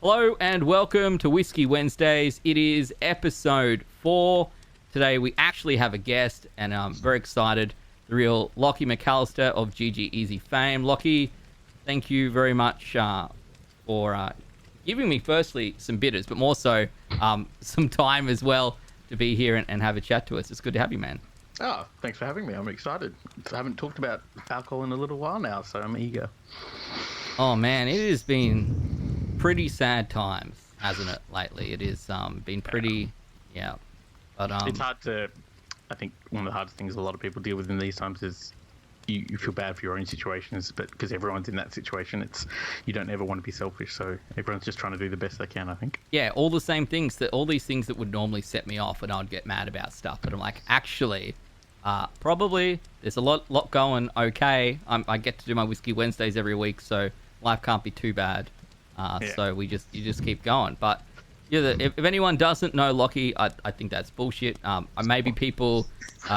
Hello and welcome to Whisky Wednesdays. It is episode 4. Today we actually have a guest and I'm very excited. The real Lachy McAllister of GG Easy fame. Lachy, thank you very much for giving me firstly some bitters, but more so some time as well to be here and have a chat to us. It's good to have you, man. Oh, thanks for having me. I'm excited. I haven't talked about alcohol in a little while now, so I'm eager. Oh man, it has been pretty sad times, hasn't it, lately? It has been pretty, yeah. But It's hard to, I think one of the hardest things a lot of people deal with in these times is you feel bad for your own situations, but because everyone's in that situation, you don't ever want to be selfish, so everyone's just trying to do the best they can, I think. Yeah, all these things that would normally set me off and I'd get mad about stuff, but I'm like, actually, probably there's a lot going okay. I get to do my Whisky Wednesdays every week, so life can't be too bad. So you just keep going. But yeah, if anyone doesn't know Lachy, I think that's bullshit. Maybe people,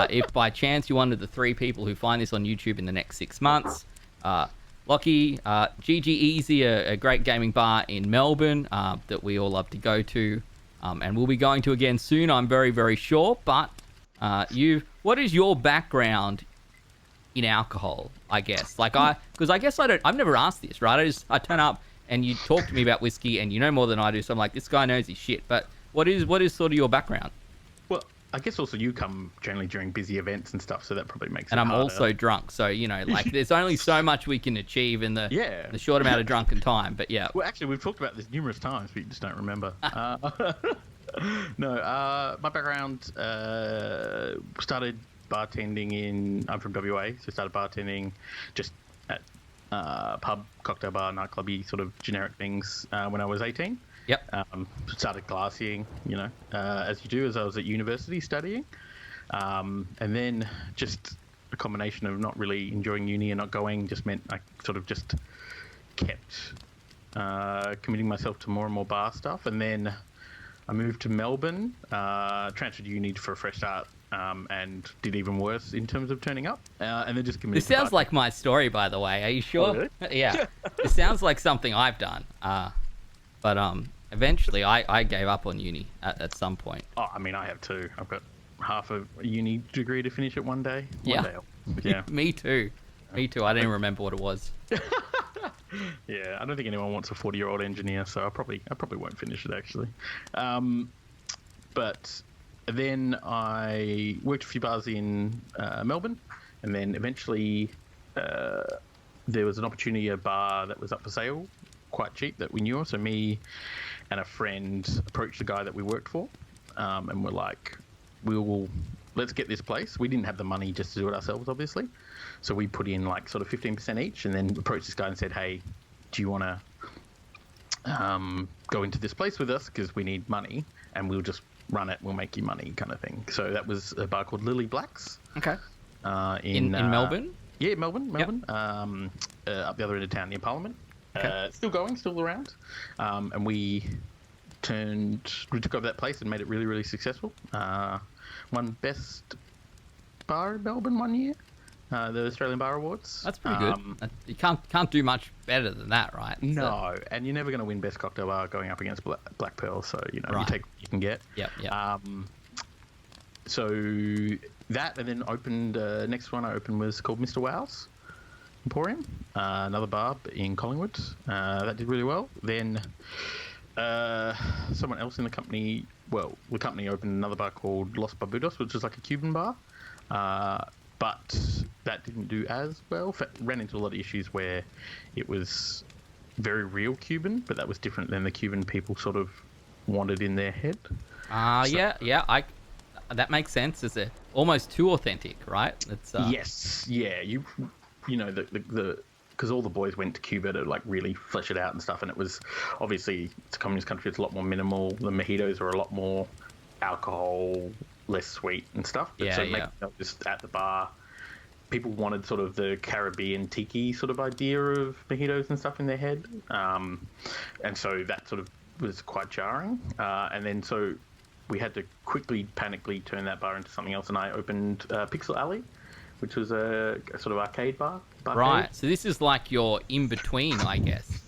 if by chance you're one of the 3 people who find this on YouTube in the next 6 months, Lachy, GG Easy, a great gaming bar in Melbourne that we all love to go to, and we'll be going to again soon, I'm very, very sure. But what is your background in alcohol, I guess? Because I've never asked this, right? I turn up and you talk to me about whiskey and you know more than I do, so I'm like, this guy knows his shit. But what is sort of your background? Well, I guess also you come generally during busy events and stuff, so that probably makes it And I'm harder. also drunk, so, there's only so much we can achieve in the short amount of drunken time, but yeah. Well, actually, we've talked about this numerous times, but you just don't remember. No, my background started bartending I'm from WA, so started bartending just at pub, cocktail bar, nightclubby sort of generic things when I was 18. Yep. Started glassing, as you do, as I was at university studying. And then just a combination of not really enjoying uni and not going just meant I sort of just kept committing myself to more and more bar stuff. And then I moved to Melbourne, transferred uni for a fresh start, and did even worse in terms of turning up. And then just committed. This sounds like my story, by the way. Are you sure? Oh, really? Yeah. It sounds like something I've done. But eventually I gave up on uni at some point. Oh, I mean, I have too. I've got half a uni degree to finish it one day. Yeah. Me too. I didn't even remember what it was. Yeah, I don't think anyone wants a 40-year-old engineer, so I probably won't finish it actually. But then I worked a few bars in Melbourne, and then eventually there was an opportunity, a bar that was up for sale, quite cheap, that we knew of. So me and a friend approached the guy that we worked for, and we're like, let's get this place. We didn't have the money just to do it ourselves, obviously. So we put in like sort of 15% each, and then approached this guy and said, hey, do you want to go into this place with us? Because we need money, and we'll just run it. We'll make you money, kind of thing. So that was a bar called Lily Black's. Okay. In Melbourne? Yeah, Melbourne. Yep. Up the other end of town near Parliament. Okay. Still going, still around. And we took over that place and made it really, really successful. Won best bar in Melbourne one year, the Australian Bar Awards. That's pretty good. You can't do much better than that, right? No, and you're never going to win best cocktail bar going up against Black Pearl. So Right. You take what you can get. Yep. So that, and then opened next one I opened was called Mr. Wow's Emporium, another bar in Collingwood. That did really well. Then someone else in the company, the company opened another bar called Los Barbudos, which is like a Cuban bar, but that didn't do as well. Ran into a lot of issues where it was very real Cuban, but that was different than the Cuban people sort of wanted in their head. That makes sense. It's almost too authentic, right? Yes, yeah. You know the because all the boys went to Cuba to like really flesh it out and stuff, and it was obviously, it's a communist country. It's a lot more minimal. The mojitos are a lot more alcohol, less sweet and stuff. But just at the bar, people wanted sort of the Caribbean tiki sort of idea of mojitos and stuff in their head, and so that sort of was quite jarring. And then so we had to quickly, panically turn that bar into something else, and I opened Pixel Alley, which was a sort of arcade bar. Right, so this is like your in-between, I guess.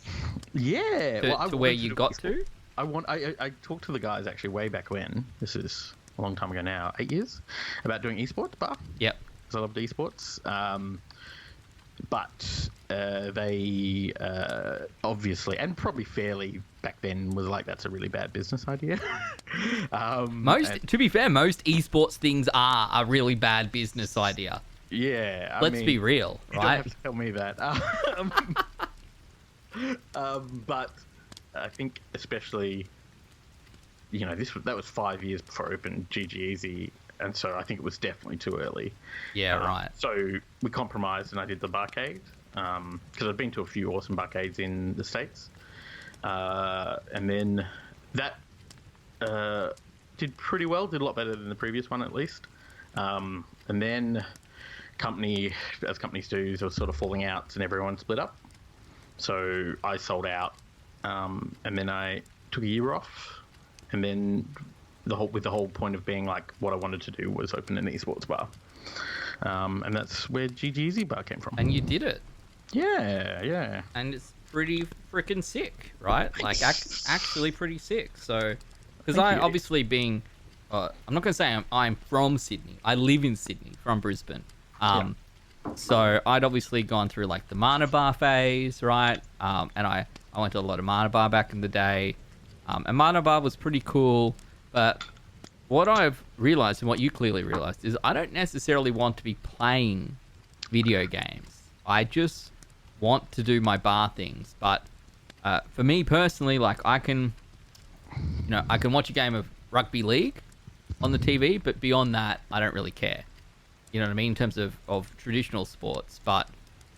Yeah, to, well, I to where wanted you do got esport. to? I talked to the guys actually way back when. This is a long time ago now, 8 years, about doing esports bar. Yep. Because I loved esports. But they obviously, and probably fairly back then, was like, that's a really bad business idea. To be fair, most esports things are a really bad business idea. Yeah, I Let's mean, be real, you don't right? have to tell me that. But I think especially, that was 5 years before I opened GG Easy, and so I think it was definitely too early. Yeah, right. So we compromised, and I did the barcade because I'd been to a few awesome barcades in the States, and then that did pretty well. Did a lot better than the previous one, at least. And then as companies do, there was sort of falling out, and everyone split up. So I sold out, and then I took a year off, and then the whole point of being like, what I wanted to do was open an esports bar, and that's where GG Easy Bar came from. And you did it. Yeah. And it's pretty freaking sick, right? Like, actually pretty sick. So, because Thank you. obviously being, I'm not going to say I'm from Sydney. I live in Sydney, from Brisbane. So I'd obviously gone through like the Mana Bar phase, right? And I went to a lot of Mana Bar back in the day. And Mana Bar was pretty cool. But what I've realized, and what you clearly realized, is I don't necessarily want to be playing video games. I just want to do my bar things. But for me personally, like I can watch a game of rugby league on the TV, but beyond that, I don't really care. You know what I mean? In terms of traditional sports. But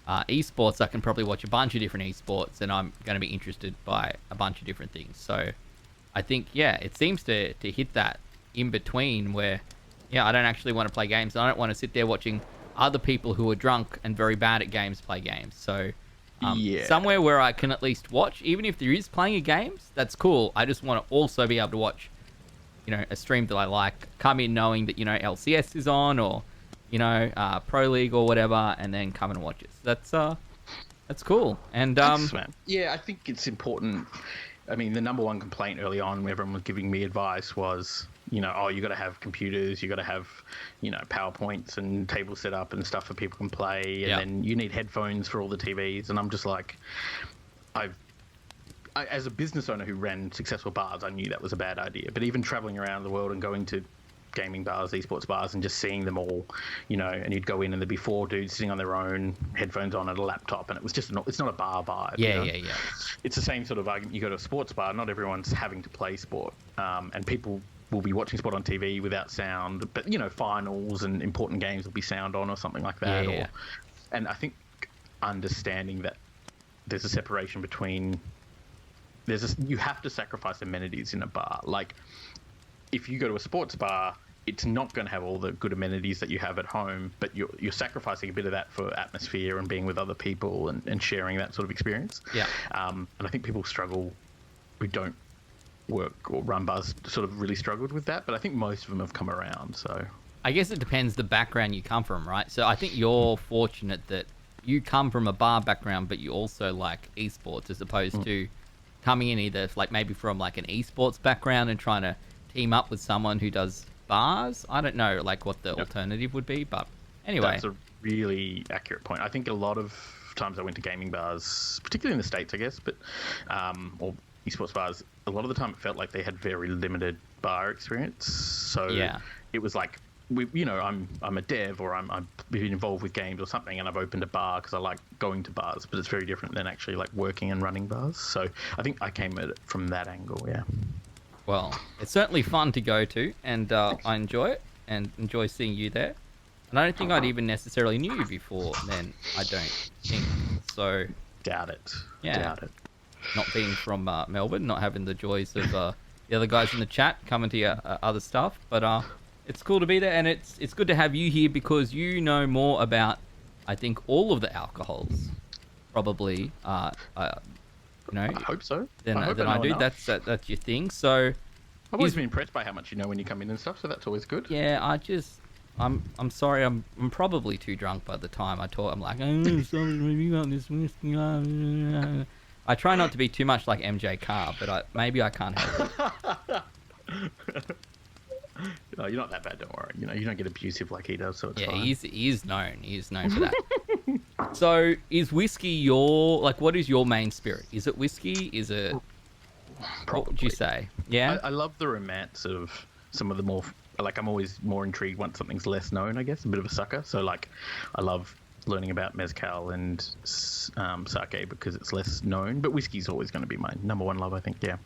esports, I can probably watch a bunch of different esports, and I'm going to be interested by a bunch of different things. So I think, yeah, it seems to hit that in between where, yeah, I don't actually want to play games. I don't want to sit there watching other people who are drunk and very bad at games play games. So somewhere where I can at least watch, even if there is playing of games, that's cool. I just want to also be able to watch, a stream that I like, come in knowing that, LCS is on or, Pro League or whatever, and then come and watch it. So that's cool. And Thanks, man. Yeah, I think it's important. I mean, the number one complaint early on when everyone was giving me advice was, you got to have computers, you got to have, PowerPoints and tables set up and stuff for people can play, and then you need headphones for all the TVs. And I'm just like, I, as a business owner who ran successful bars, I knew that was a bad idea. But even traveling around the world and going to gaming bars, esports bars, and just seeing them all, and you'd go in and there'd be 4 dudes sitting on their own, headphones on at a laptop, and it was just it's not a bar vibe. Yeah. It's the same sort of argument. You go to a sports bar, not everyone's having to play sport, and people will be watching sport on TV without sound, but finals and important games will be sound on or something like that. Yeah. And I think understanding that there's a separation between you have to sacrifice amenities in a bar. Like, if you go to a sports bar, it's not going to have all the good amenities that you have at home, but you're sacrificing a bit of that for atmosphere and being with other people and sharing that sort of experience. Yeah. And I think people struggle who don't work or run bars sort of really struggled with that, but I think most of them have come around. So I guess it depends the background you come from, right? So I think you're fortunate that you come from a bar background, but you also like esports as opposed to coming in either like maybe from like an esports background and trying to team up with someone who does bars. I don't know like what the alternative would be, but anyway. That's a really accurate point. I think a lot of times I went to gaming bars, particularly in the States, I guess, but or esports bars, a lot of the time it felt like they had very limited bar experience. So it was like, I'm a dev or I've been involved with games or something, and I've opened a bar because I like going to bars, but it's very different than actually like working and running bars. So I think I came at it from that angle. Yeah. Well, it's certainly fun to go to, and I enjoy it and enjoy seeing you there. And I don't think I'd even necessarily knew you before then, I don't think. So Doubt it. Yeah. Doubt it. Not being from Melbourne, not having the joys of the other guys in the chat coming to your other stuff. But it's cool to be there, and it's good to have you here because you know more about, I think, all of the alcohols, probably. I hope so. Than I do. Enough. That's your thing. So I've always been impressed by how much you know when you come in and stuff. So that's always good. yeah, I'm sorry. I'm probably too drunk by the time I talk. I'm like, oh, sorry, you got this whiskey. I'm I try not to be too much like MJ Carr, but maybe I can't help it. No, you're not that bad, don't worry. You don't get abusive like he does, so it's Yeah, fine. he is known. He is known for that. So, is whiskey your what is your main spirit? Is it whiskey? Is it Probably. what would you say? Yeah. I love the romance of some of the more, like, I'm always more intrigued once something's less known, I guess, a bit of a sucker. So, like, I love learning about mezcal and sake because it's less known, but whiskey's always going to be my number one love, I think, yeah.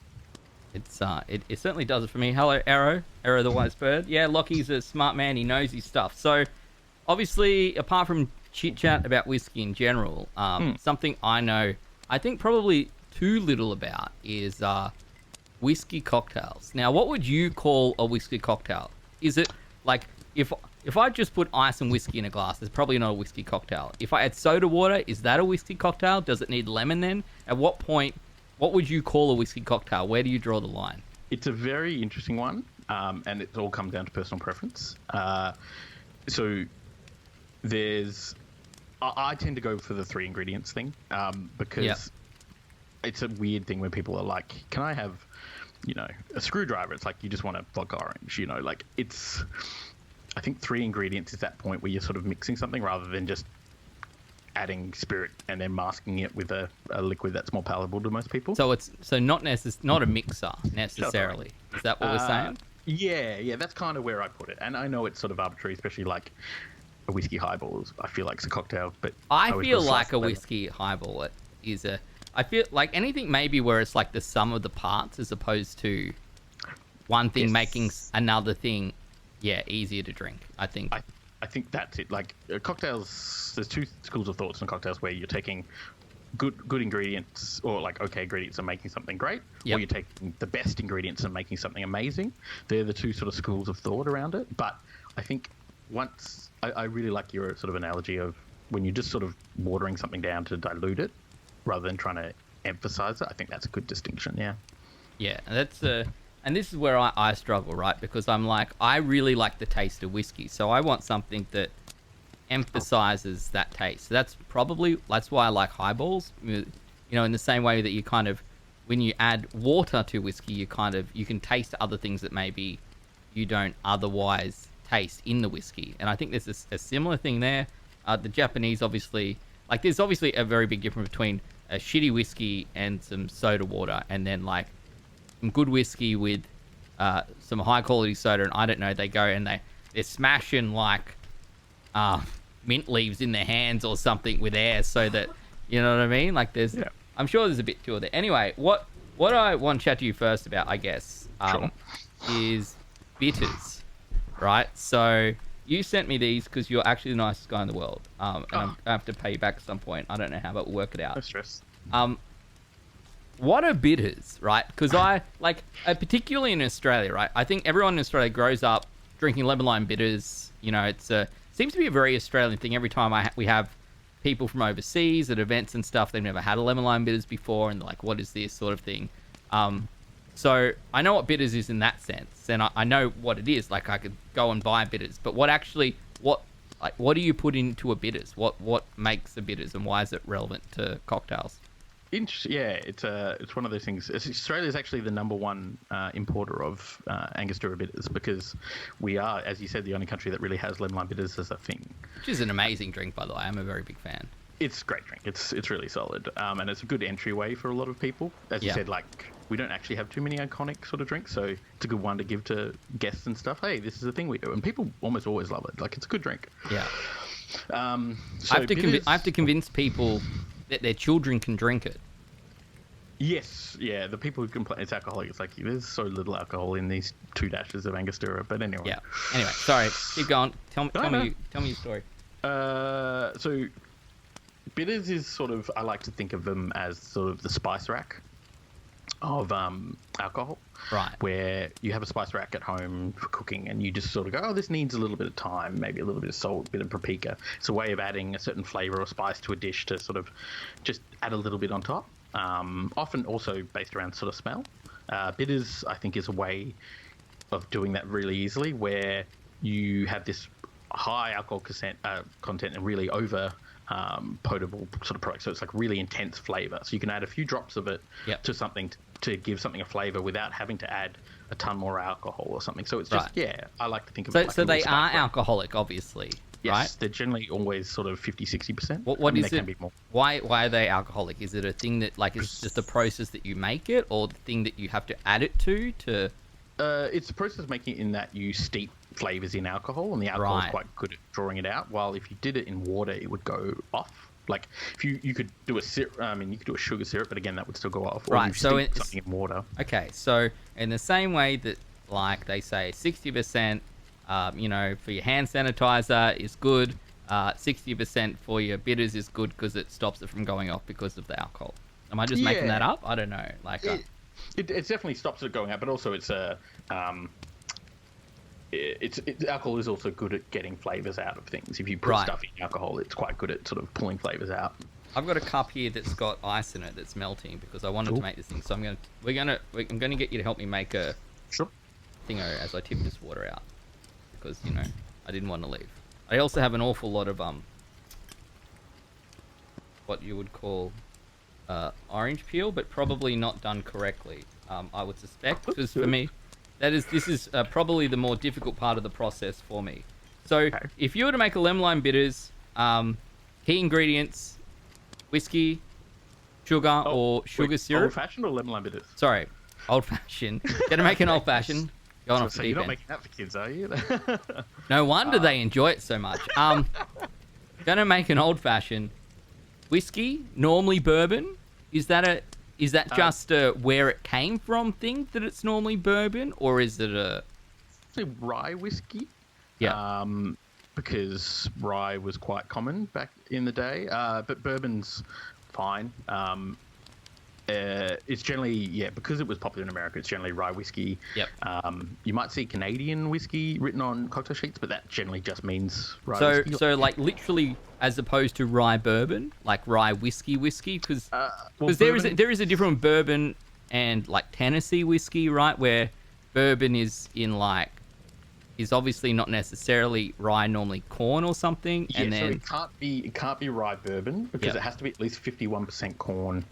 It certainly does it for me. Hello, Arrow the wise bird. Yeah, Locky's a smart man. He knows his stuff. So, obviously, apart from chit chat about whiskey in general, something I know, I think probably too little about is whiskey cocktails. Now, what would you call a whiskey cocktail? Is it like if I just put ice and whiskey in a glass, it's probably not a whiskey cocktail. If I add soda water, is that a whiskey cocktail? Does it need lemon then? At what point? What would you call a whiskey cocktail? Where do you draw the line? It's a very interesting one, and it all comes down to personal preference. So I tend to go for the 3 ingredients thing because it's a weird thing when people are like, can I have, a screwdriver? It's like you just want a vodka orange, like it's, I think 3 ingredients is that point where you're sort of mixing something rather than just adding spirit and then masking it with a liquid that's more palatable to most people. So it's not a mixer necessarily. Is that what we're saying? Yeah, that's kind of where I put it. And I know it's sort of arbitrary, especially like a whiskey highball. I feel like it's a cocktail, but I feel like a whiskey highball is a. I feel like anything maybe where it's like the sum of the parts as opposed to one thing making another thing, easier to drink. I think. I think that's it. Like cocktails, there's 2 schools of thoughts in cocktails where you're taking good ingredients or like okay ingredients and making something great, or you're taking the best ingredients and making something amazing. They're the 2 sort of schools of thought around it. But I think once I really like your sort of analogy of when you're just sort of watering something down to dilute it rather than trying to emphasize it. I think that's a good distinction. Yeah. Yeah, and this is where I struggle, right? Because I'm like, I really like the taste of whiskey, so I want something that emphasizes that taste. So that's why I like highballs. In the same way that you kind of, when you add water to whiskey, you can taste other things that maybe you don't otherwise taste in the whiskey. And I think there's a similar thing there. The Japanese obviously, like there's obviously a very big difference between a shitty whiskey and some soda water, and then like some good whiskey with some high quality soda, and I don't know, they go and they're smashing like mint leaves in their hands or something with air so that, you know what I mean? Like I'm sure there's a bit to it there. Anyway, what I want to chat to you first about, I guess, is bitters, right? So you sent me these because you're actually the nicest guy in the world, and I have to pay you back at some point. I don't know how, but we'll work it out. No stress. What are bitters, right? Because particularly in Australia, right? I think everyone in Australia grows up drinking lemon lime bitters. Seems to be a very Australian thing. Every time we have people from overseas at events and stuff, they've never had a lemon lime bitters before, and they're like, what is this sort of thing? So I know what bitters is in that sense, and I know what it is. Like I could go and buy bitters, but what do you put into a bitters? What makes a bitters, and why is it relevant to cocktails? Yeah, it's one of those things. Australia is actually the number 1 importer of Angostura bitters because we are, as you said, the only country that really has lemon lime bitters as a thing. Which is an amazing drink, by the way. I'm a very big fan. It's a great drink. It's really solid, and it's a good entryway for a lot of people. As you said, like we don't actually have too many iconic sort of drinks, so it's a good one to give to guests and stuff. Hey, this is a thing we do, and people almost always love it. Like it's a good drink. Yeah. So I have to convince people that their children can drink it. Yes, yeah. The people who complain it's alcoholic. It's like there's so little alcohol in these 2 dashes of Angostura. But anyway. Yeah. Anyway, sorry. Keep going. Tell me your story. So bitters is sort of, I like to think of them as sort of the spice rack of alcohol. Right. Where you have a spice rack at home for cooking and you just sort of go, oh, this needs a little bit of thyme, maybe a little bit of salt, a bit of paprika. It's a way of adding a certain flavor or spice to a dish to sort of just add a little bit on top. Often also based around sort of smell. Bitters, I think, is a way of doing that really easily, where you have this high alcohol content and really over potable sort of product. So it's like really intense flavor. So you can add a few drops of it Yep. to something to give something a flavor without having to add a ton more alcohol or something. So it's just, I like to think of it like So a they little are spice blend. alcoholic, obviously, Yes, right? they're generally always sort of 50-60%. What is they it? can be more. Why are they alcoholic? Is it a thing that like it's just a process that you make it, or the thing that you have to add it to? It's the process of making it in that you steep flavors in alcohol, and the alcohol is Right. quite good at drawing it out. While if you did it in water, it would go off. Like if you could do a syrup, I mean, you could do a sugar syrup, but again, that would still go off. Or Right, you so steep it's- something in water. Okay, so in the same way that like they say 60%, for your hand sanitizer is good. 60% for your bitters is good because it stops it from going off because of the alcohol. Am I just making Yeah. that up? I don't know. Like, It definitely stops it going out, but also it's a alcohol is also good at getting flavors out of things. If you put Right. stuff in alcohol, it's quite good at sort of pulling flavors out. I've got a cup here that's got ice in it that's melting because I wanted to make this thing. So I'm gonna get you to help me make a Sure. thingo as I tip this water out because I didn't want to leave. I also have an awful lot of what you would call orange peel, but probably not done correctly. I would suspect because for me, this is probably the more difficult part of the process for me. So if you were to make a lemon lime bitters, key ingredients: whiskey, sugar, or sugar syrup. Old fashioned or lemon lime bitters? Sorry, old fashioned. Gonna make an old fashioned. Going off So the you're deep not end. making that for kids, are you? No wonder they enjoy it so much. Gonna make an old fashioned. Whiskey, normally bourbon. Is that just a where it came from thing that it's normally bourbon, or is it a Say rye whiskey. yeah? Because rye was quite common back in the day, but bourbon's fine. It's generally, because it was popular in America, it's generally rye whiskey. Yep. You might see Canadian whiskey written on cocktail sheets, but that generally just means rye So whiskey. so like literally as opposed to rye bourbon, like rye whiskey because there is a different bourbon and like Tennessee whiskey, right? Where bourbon is obviously not necessarily rye, normally corn or something, Yeah, and so then it can't be rye bourbon because Yep. it has to be at least 51% corn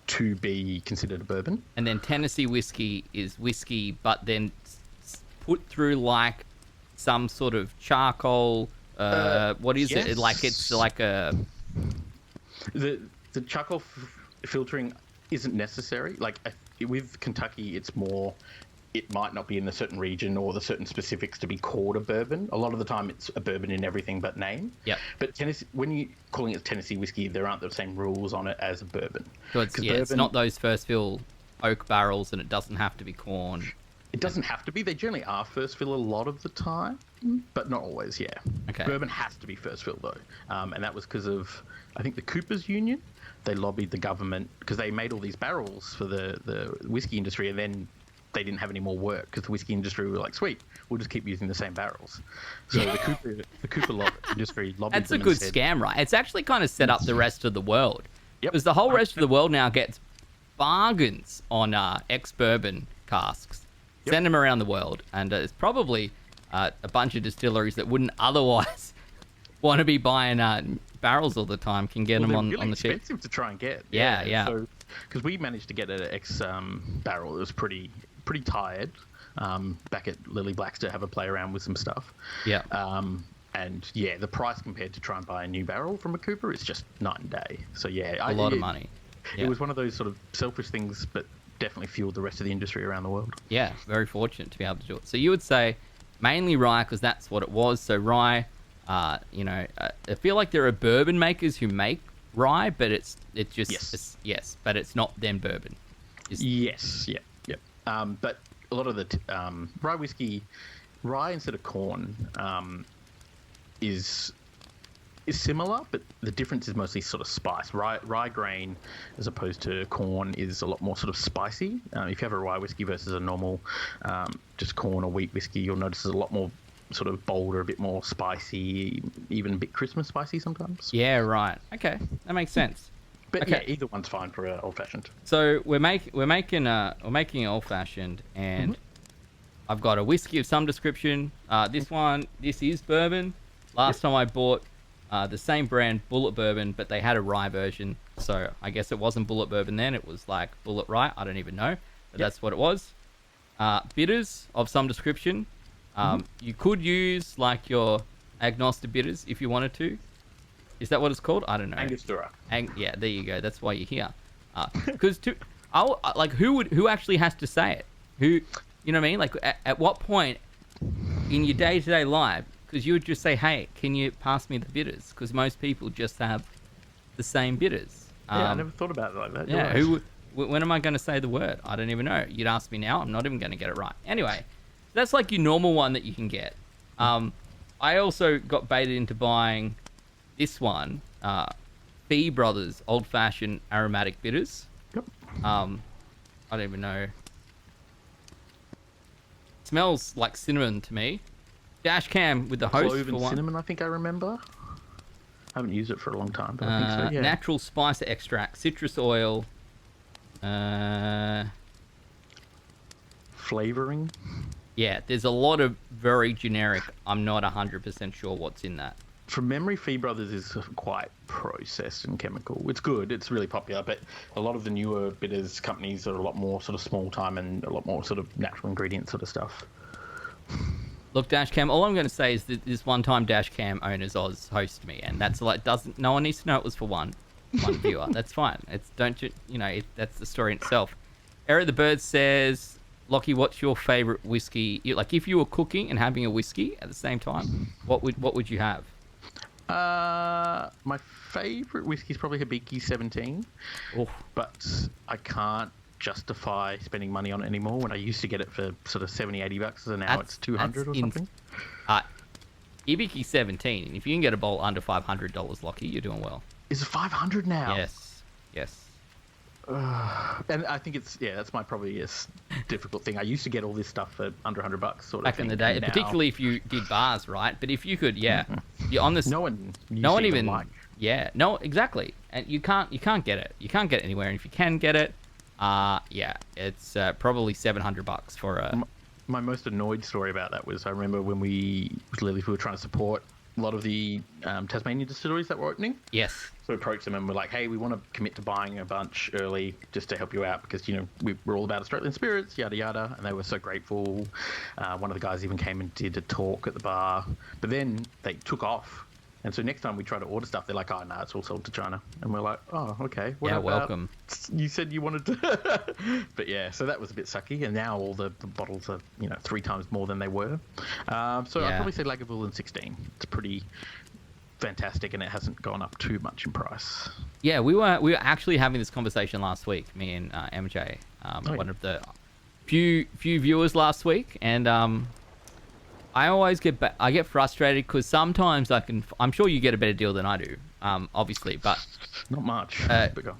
to be considered a bourbon. and then Tennessee whiskey is whiskey, but then put through like some sort of charcoal. What is it? yes. Like it's like a The charcoal filtering isn't necessary. Like with Kentucky, it's more. It might not be in a certain region or the certain specifics to be called a bourbon. A lot of the time, it's a bourbon in everything but name. Yep. But Tennessee, when you're calling it Tennessee whiskey, there aren't the same rules on it as a bourbon. So it's, 'Cause it's bourbon- not those first fill oak barrels, and it doesn't have to be corn. It doesn't have to be. They generally are first fill a lot of the time, but not always. Yeah. Okay. Bourbon has to be first fill though, and that was because of I think the Coopers Union. They lobbied the government because they made all these barrels for the whiskey industry, and then they didn't have any more work because the whiskey industry were like, "Sweet, we'll just keep using the same barrels." So the Cooper industry lobbied That's a them good and said, scam, right? It's actually kind of set up the rest of the world. Yep. Because the whole rest of the world now gets bargains on ex-bourbon casks. Yep. Send them around the world. And it's probably a bunch of distilleries that wouldn't otherwise want to be buying barrels all the time can get Well, them they're on really the cheap. expensive to try and get. Yeah. So, because we managed to get an ex barrel, it was pretty tired. Back at Lily Black's to have a play around with some stuff. Yeah. And yeah, the price compared to try and buy a new barrel from a Cooper is just night and day. So yeah, A lot of money. It Yeah. was one of those sort of selfish things, but definitely fueled the rest of the industry around the world. Yeah, very fortunate to be able to do it. So you would say mainly rye because that's what it was. So rye, I feel like there are bourbon makers who make rye, but it's just Yes. but it's not then bourbon. Yes, yeah. But a lot of the rye whiskey, rye instead of corn, is similar, but the difference is mostly sort of spice. Rye grain, as opposed to corn, is a lot more sort of spicy. If you have a rye whiskey versus a normal just corn or wheat whiskey, you'll notice there's a lot more sort of bolder, a bit more spicy, even a bit Christmas spicy sometimes. Yeah, right. Okay, that makes sense. But Okay. yeah, either one's fine for old fashioned. So we're making an old fashioned, and I've got a whiskey of some description. This is bourbon. Last time I bought The same brand, Bullet Bourbon, but they had a rye version. So I guess it wasn't Bullet Bourbon then. It was like Bullet Rye. I don't even know. But that's what it was. Bitters of some description. You could use like your agnostic bitters if you wanted to. Is that what it's called? I don't know. Angostura. Yeah, there you go. That's why you're here. Because like who actually has to say it? Who, you know what I mean? Like at what point in your day-to-day life? Because you would just say, "Hey, can you pass me the bitters?" Because most people just have the same bitters. Yeah, I never thought about it like that. Yeah, You're right. when am I going to say the word? I don't even know. You'd ask me now, I'm not even going to get it right. Anyway, that's like your normal one that you can get. I also got baited into buying this one, Fee Brothers Old Fashioned Aromatic Bitters. Yep. I don't even know. Smells like cinnamon to me. Dash cam with the host Clove for and one. cinnamon, I think I remember. I haven't used it for a long time, but I think so, yeah. Natural spice extract, citrus oil. Flavouring. Yeah, there's a lot of very generic. I'm not 100% sure what's in that. From memory, Fee Brothers is quite processed and chemical. It's good. It's really popular, but a lot of the newer bitters companies are a lot more sort of small time and a lot more sort of natural ingredient sort of stuff. Look, Dashcam, all I'm going to say is that this one time Dashcam owners Oz host me, and that's like no one needs to know it was for one viewer. That's fine. It's that's the story in itself. Eric the Bird says, Lachy, what's your favorite whiskey? Like if you were cooking and having a whiskey at the same time, what would you have? My favourite whiskey is probably Hibiki 17, but I can't justify spending money on it anymore when I used to get it for sort of $70-$80 and now it's $200 or something. Ibiki 17, if you can get a bowl under $500, Lachy, you're doing well. Is it $500 now? Yes. And I think that's my probably difficult thing. I used to get all this stuff for under $100 sort of back thing. in the day, now, particularly if you did bars, right? But if you could, you're on this. No one even like. Yeah, no, exactly. And you can't get it. You can't get it anywhere. And if you can get it, it's probably $700 for a. My most annoyed story about that was I remember when we were trying to support a lot of the Tasmanian distilleries that were opening. Yes. So we approached them and we're like, hey, we want to commit to buying a bunch early just to help you out because, we're all about Australian spirits, yada, yada. And they were so grateful. One of the guys even came and did a talk at the bar. But then they took off. And so next time we try to order stuff, they're like, oh, no, it's all sold to China. And we're like, oh, okay. Welcome. You said you wanted to. But yeah, so that was a bit sucky. And now all the bottles are, 3 times more than they were. I'd probably say Lagavulin 16. It's pretty fantastic and it hasn't gone up too much in price. Yeah, we were actually having this conversation last week, me and MJ, one of the few viewers last week. And I always get frustrated because sometimes I'm sure you get a better deal than I do, obviously, but not much.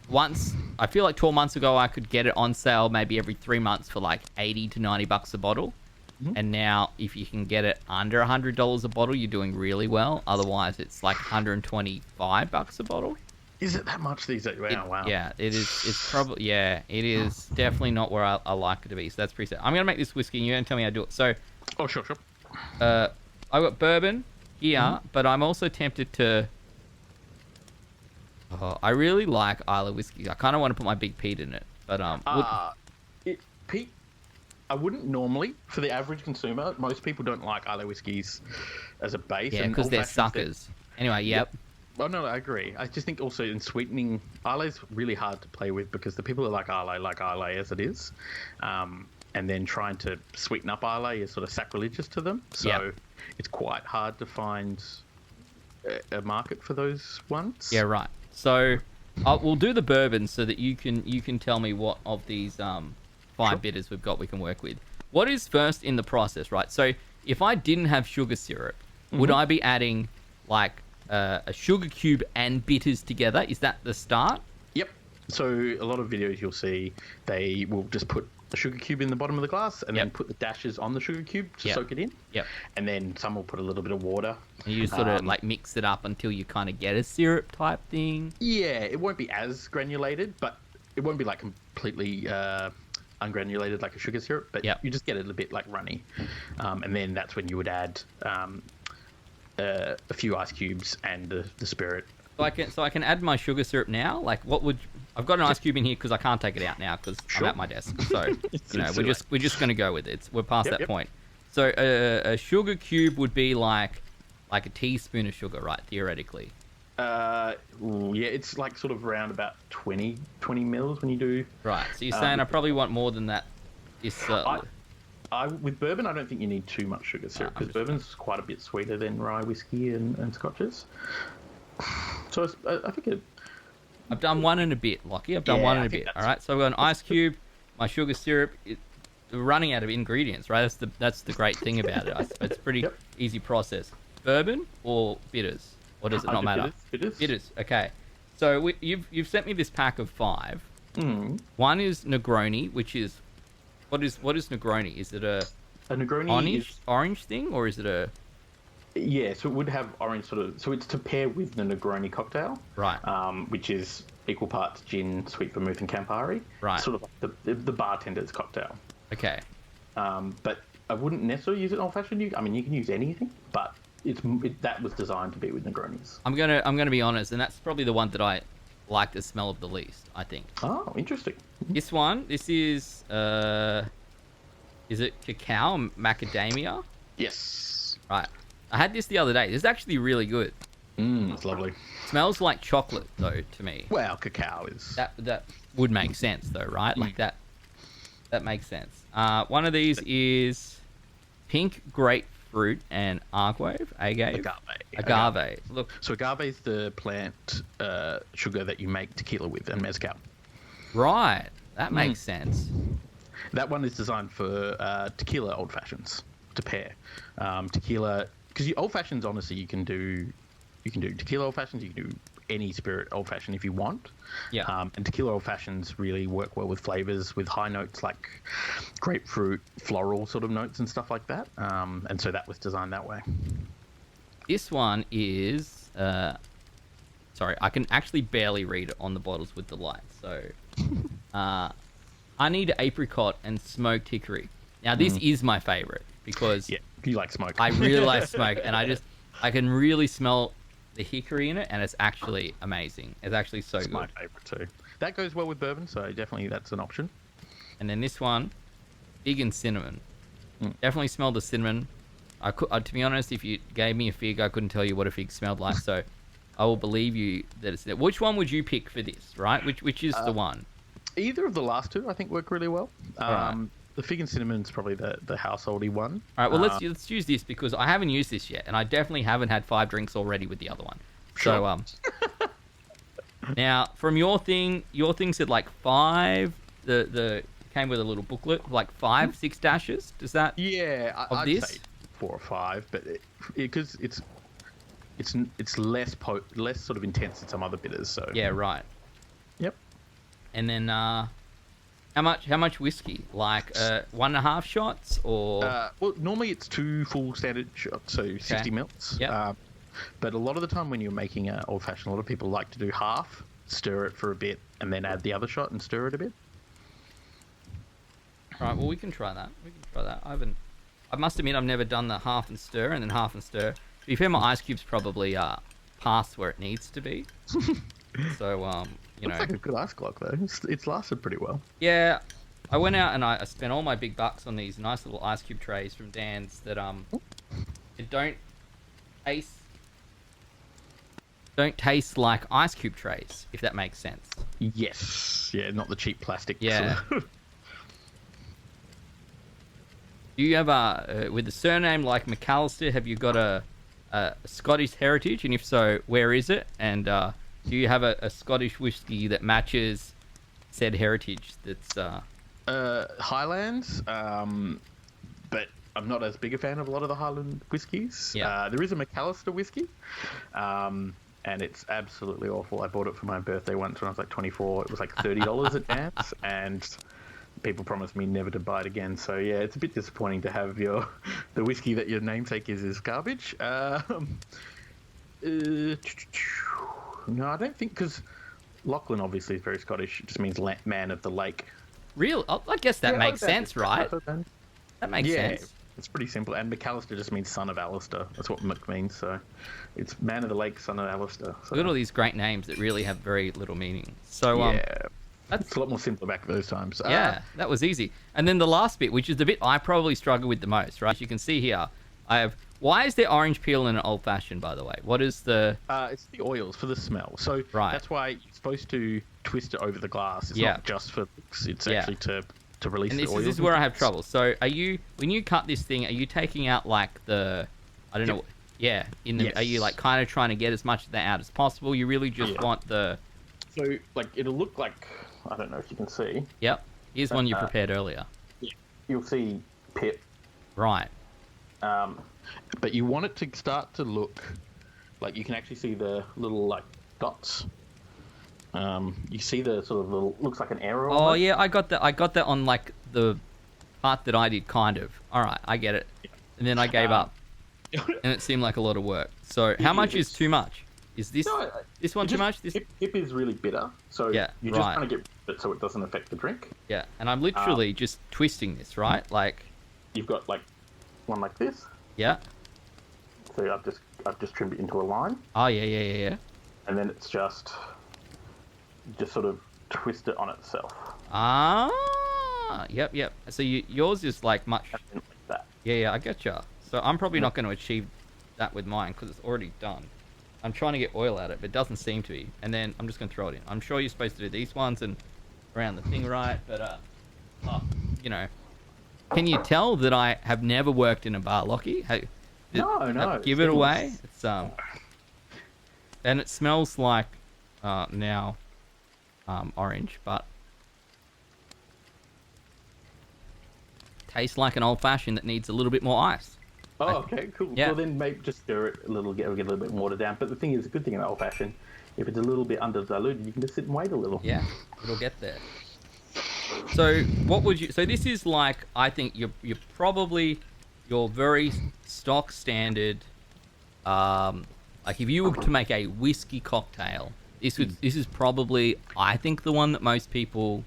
Once, I feel like 12 months ago, I could get it on sale maybe every 3 months for like $80 to $90 a bottle. Mm-hmm. And now if you can get it under $100 a bottle, you're doing really well. Otherwise, it's like $125 a bottle. Is it that much these days? Wow. Yeah, it is. It's probably, it is definitely not where I like it to be. So that's pretty sad. I'm going to make this whiskey and you're going to tell me how to do it. So, sure. I've got bourbon here, but I'm also tempted to. I really like Isla whiskey. I kind of want to put my Big Pete in it, but Pete, I wouldn't normally. For the average consumer, most people don't like Isla whiskies as a base. Yeah, because they're suckers. Anyway, yep. Oh no, I agree. I just think also in sweetening, Isla's really hard to play with because the people that like Isla as it is. And then trying to sweeten up Isla is sort of sacrilegious to them. So it's quite hard to find a market for those ones. Yeah, right. So we'll do the bourbon so that you can tell me what of these 5 bitters we've got we can work with. What is first in the process, right? So if I didn't have sugar syrup, would I be adding like a sugar cube and bitters together? Is that the start? Yep. So a lot of videos you'll see, they will just put a sugar cube in the bottom of the glass and then put the dashes on the sugar cube to soak it in. Yep. And then some will put a little bit of water. And you sort of like mix it up until you kind of get a syrup type thing. Yeah, it won't be as granulated, but it won't be like completely ungranulated like a sugar syrup, but you just get it a bit like runny. And then that's when you would add a few ice cubes and the spirit. So I can add my sugar syrup now. Like, what would I've got an ice cube in here because I can't take it out now because I'm Sure. at my desk. So It's we're just gonna go with it. We're past Yep, that yep. point. So a sugar cube would be like a teaspoon of sugar, right? Theoretically. Yeah, it's like sort of around about 20 mils when you do. Right. So you're saying I probably want more than that. With bourbon, I don't think you need too much sugar syrup I'm because just- bourbon's quite a bit sweeter than rye whiskey and scotches. So I think I've done one and a bit, Lockie. I've done Yeah, one I and a think bit. that's- All right. So I've got an ice cube, my sugar syrup. We're running out of ingredients, right? That's the great thing about it. It's a pretty Yep. easy process. Bourbon or bitters, or does it not matter? Bitters. Bitters. Okay. So you've sent me this pack of 5. Mm. One is Negroni, which is what is Negroni? Is it a A Negroni orange thing, or is it a yeah, so it would have orange sort of. So it's to pair with the Negroni cocktail, right? which is equal parts gin, sweet vermouth, and Campari. Right. Sort of like the bartender's cocktail. Okay. But I wouldn't necessarily use it old fashioned. I mean, you can use anything, but that was designed to be with Negronis. I'm gonna be honest, and that's probably the one that I like the smell of the least. I think Oh, interesting. this is it cacao macadamia? Yes. Right. I had this the other day. This is actually really good. It's lovely. Smells like chocolate though to me. Well, cacao is. That would make sense though, right? Like that makes sense. One of these is pink grapefruit and agave. Agave. Look, So agave is the plant sugar that you make tequila with, and mezcal. right. That makes sense. That one is designed for tequila old fashions to pair. Tequila, because old fashions, honestly, you can do tequila old fashions. You can do any spirit old fashioned if you want. Yeah. And tequila old fashions really work well with flavors with high notes like grapefruit, floral sort of notes and stuff like that. And so that was designed that way. This one is sorry, I can actually barely read it on the bottles with the light. So honeyed apricot and smoked hickory. Now this is my favorite because Yeah, you like smoke. I really like smoke, and I can really smell the hickory in it, and it's actually amazing. It's actually so It's good. my favorite too. That goes well with bourbon, so definitely that's an option. And then this one, fig and cinnamon. Definitely smell the cinnamon. To be honest, if you gave me a fig, I couldn't tell you what a fig smelled like. So I will believe you that it's there. Which one would you pick for this? Right? Which is the one? Either of the last two, I think, work really well. Alright. The fig and cinnamon's probably the householdy one. All right. Well, let's use this because I haven't used this yet, and I definitely haven't had 5 drinks already with the other one. Sure. So now from your thing said like 5. The came with a little booklet, like 5, 6 dashes. Does that? Yeah, Of I'd this? say 4 or 5, but because it's less sort of intense than some other bitters. So Yeah. Right. Yep. And then how much whiskey? Like 1.5 shots or Well, normally it's 2 full standard shots, so 60 mils. Yep. But a lot of the time when you're making an old fashioned, a lot of people like to do half, stir it for a bit, and then add the other shot and stir it a bit. Right, well, we can try that. I must admit, I've never done the half and stir and then half and stir. To be fair, my ice cube's probably past where it needs to be. So, you Looks know. like a good ice clock though. It's lasted pretty well. Yeah, I went out and I spent all my big bucks on these nice little ice cube trays from Dan's that it don't taste like ice cube trays, if that makes sense. Yes. Yeah, not the cheap plastic. Yeah. sort of- Do you have with a surname like McAllister, have you got a Scottish heritage? And if so, where is it? And do you have a Scottish whiskey that matches said heritage that's... Highlands, but I'm not as big a fan of a lot of the Highland whiskies. Yeah. There is a McAllister whiskey, and it's absolutely awful. I bought it for my birthday once when I was like 24. It was like $30 at Dan's, and people promised me never to buy it again. So yeah, it's a bit disappointing to have the whiskey that your namesake is garbage. No, I don't think, because Lachlan obviously is very Scottish. It just means man of the lake. Real? I guess that Yeah, makes I've heard sense, that. right? I've heard that. That makes Yeah. sense. It's pretty simple. And McAllister just means son of Alistair. That's what Mc means. So it's man of the lake, son of Alistair. So, Look at all these great names that really have very little meaning. So yeah. that's It's a lot more simpler back those times. yeah, that was easy. And then the last bit, which is the bit I probably struggle with the most, right? As you can see here, I have. Why is there orange peel in an old fashioned? By the way, what is the? It's the oils for the smell. So Right. that's why you're supposed to twist it over the glass. It's not just for looks. It's actually to release And the this oils. is where I have trouble. So, are you when you cut this thing? Are you taking out like the? I don't know. Yeah. Are you like kind of trying to get as much of that out as possible? You really just want the. So like it'll look like I don't know if you can see. Yep. Here's one you prepared earlier. Yeah. You'll see pip. Right. But you want it to start to look like you can actually see the little like dots. You see the sort of little looks like an arrow. Oh yeah, I got that. I got that on like the part that I did, kind of. All right, I get it. And then I gave up, and it seemed like a lot of work. So how much is too much? Is this this one too much? This pip is really bitter, so you're just trying to get it so it doesn't affect the drink. Yeah, and I'm literally just twisting this, right? Like you've got like one like this. Yeah. So I've just trimmed it into a line. Oh yeah. And then it's just sort of twist it on itself. Ah, yep. So yours is like much. Like that. Yeah, I getcha. So I'm probably not going to achieve that with mine because it's already done. I'm trying to get oil out of it, but it doesn't seem to be. And then I'm just going to throw it in. I'm sure you're supposed to do these ones and around the thing right, but you know. Can you tell that I have never worked in a bar, Lachy? No. Give it away. It's and it smells like now orange, but tastes like an old fashioned that needs a little bit more ice. Oh, okay, cool. Yeah. Well, then maybe just stir it a little, get a little bit more watered down. But the thing is, a good thing in old fashioned, if it's a little bit under diluted, you can just sit and wait a little. Yeah, it'll get there. So what would you? So this is like I think you're probably your very stock standard. Like if you were to make a whiskey cocktail, this is probably I think the one that most people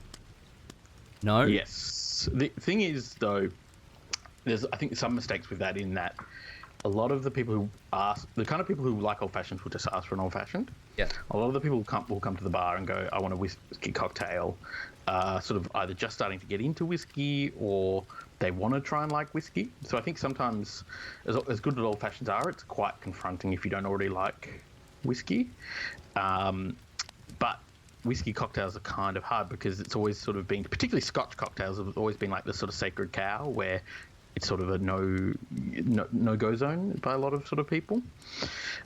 know. Yes. The thing is though, there's I think some mistakes with that in that a lot of the people who ask the kind of people who like old fashions will just ask for an old fashioned. Yeah. A lot of the people will come to the bar and go, I want a whiskey cocktail. Sort of either just starting to get into whiskey or they want to try and like whiskey. So I think sometimes, as good as old fashions are, it's quite confronting if you don't already like whiskey. But whiskey cocktails are kind of hard because it's always sort of been, particularly Scotch cocktails, have always been like this sort of sacred cow where it's sort of a no-go zone by a lot of sort of people.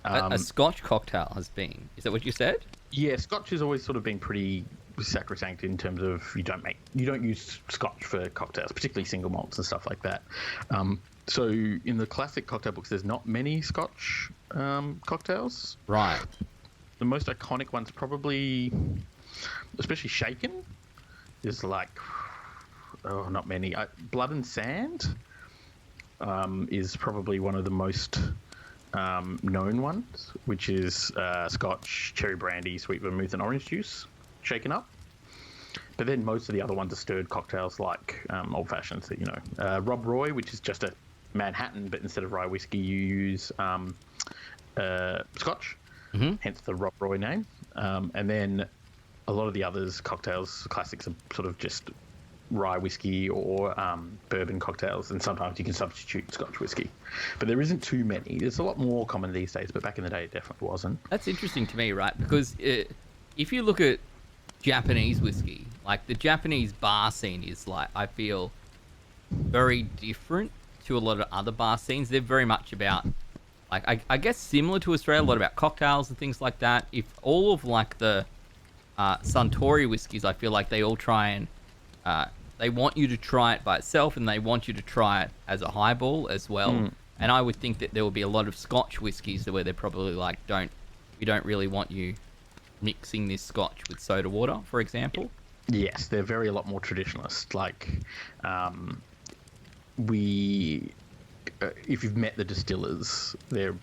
A Scotch cocktail has been. Is that what you said? Yeah, Scotch has always sort of been pretty sacrosanct in terms of you don't use Scotch for cocktails, particularly single malts and stuff like that. So in the classic cocktail books, there's not many Scotch cocktails. Right. The most iconic ones probably, especially shaken, is like not many. Blood and Sand is probably one of the most known ones, which is Scotch, cherry brandy, sweet vermouth, and orange juice shaken up. But then most of the other ones are stirred cocktails like old fashions. You know, Rob Roy, which is just a Manhattan, but instead of rye whiskey, you use Scotch. Mm-hmm. Hence the Rob Roy name. And then a lot of the others, cocktails, classics are sort of just rye whiskey or bourbon cocktails, and sometimes you can substitute Scotch whiskey. But there isn't too many. It's a lot more common these days, but back in the day it definitely wasn't. That's interesting to me, right? Because if you look at Japanese whiskey, like the Japanese bar scene is like, I feel very different to a lot of other bar scenes. They're very much about, like, I guess similar to Australia, a lot about cocktails and things like that. If all of like the Suntory whiskeys, I feel like they all try and they want you to try it by itself, and they want you to try it as a highball as well. And I would think that there would be a lot of Scotch whiskies where they're probably like, we don't really want you mixing this Scotch with soda water, for example. Yes, they're a lot more traditionalist. Like, if you've met the distillers, they're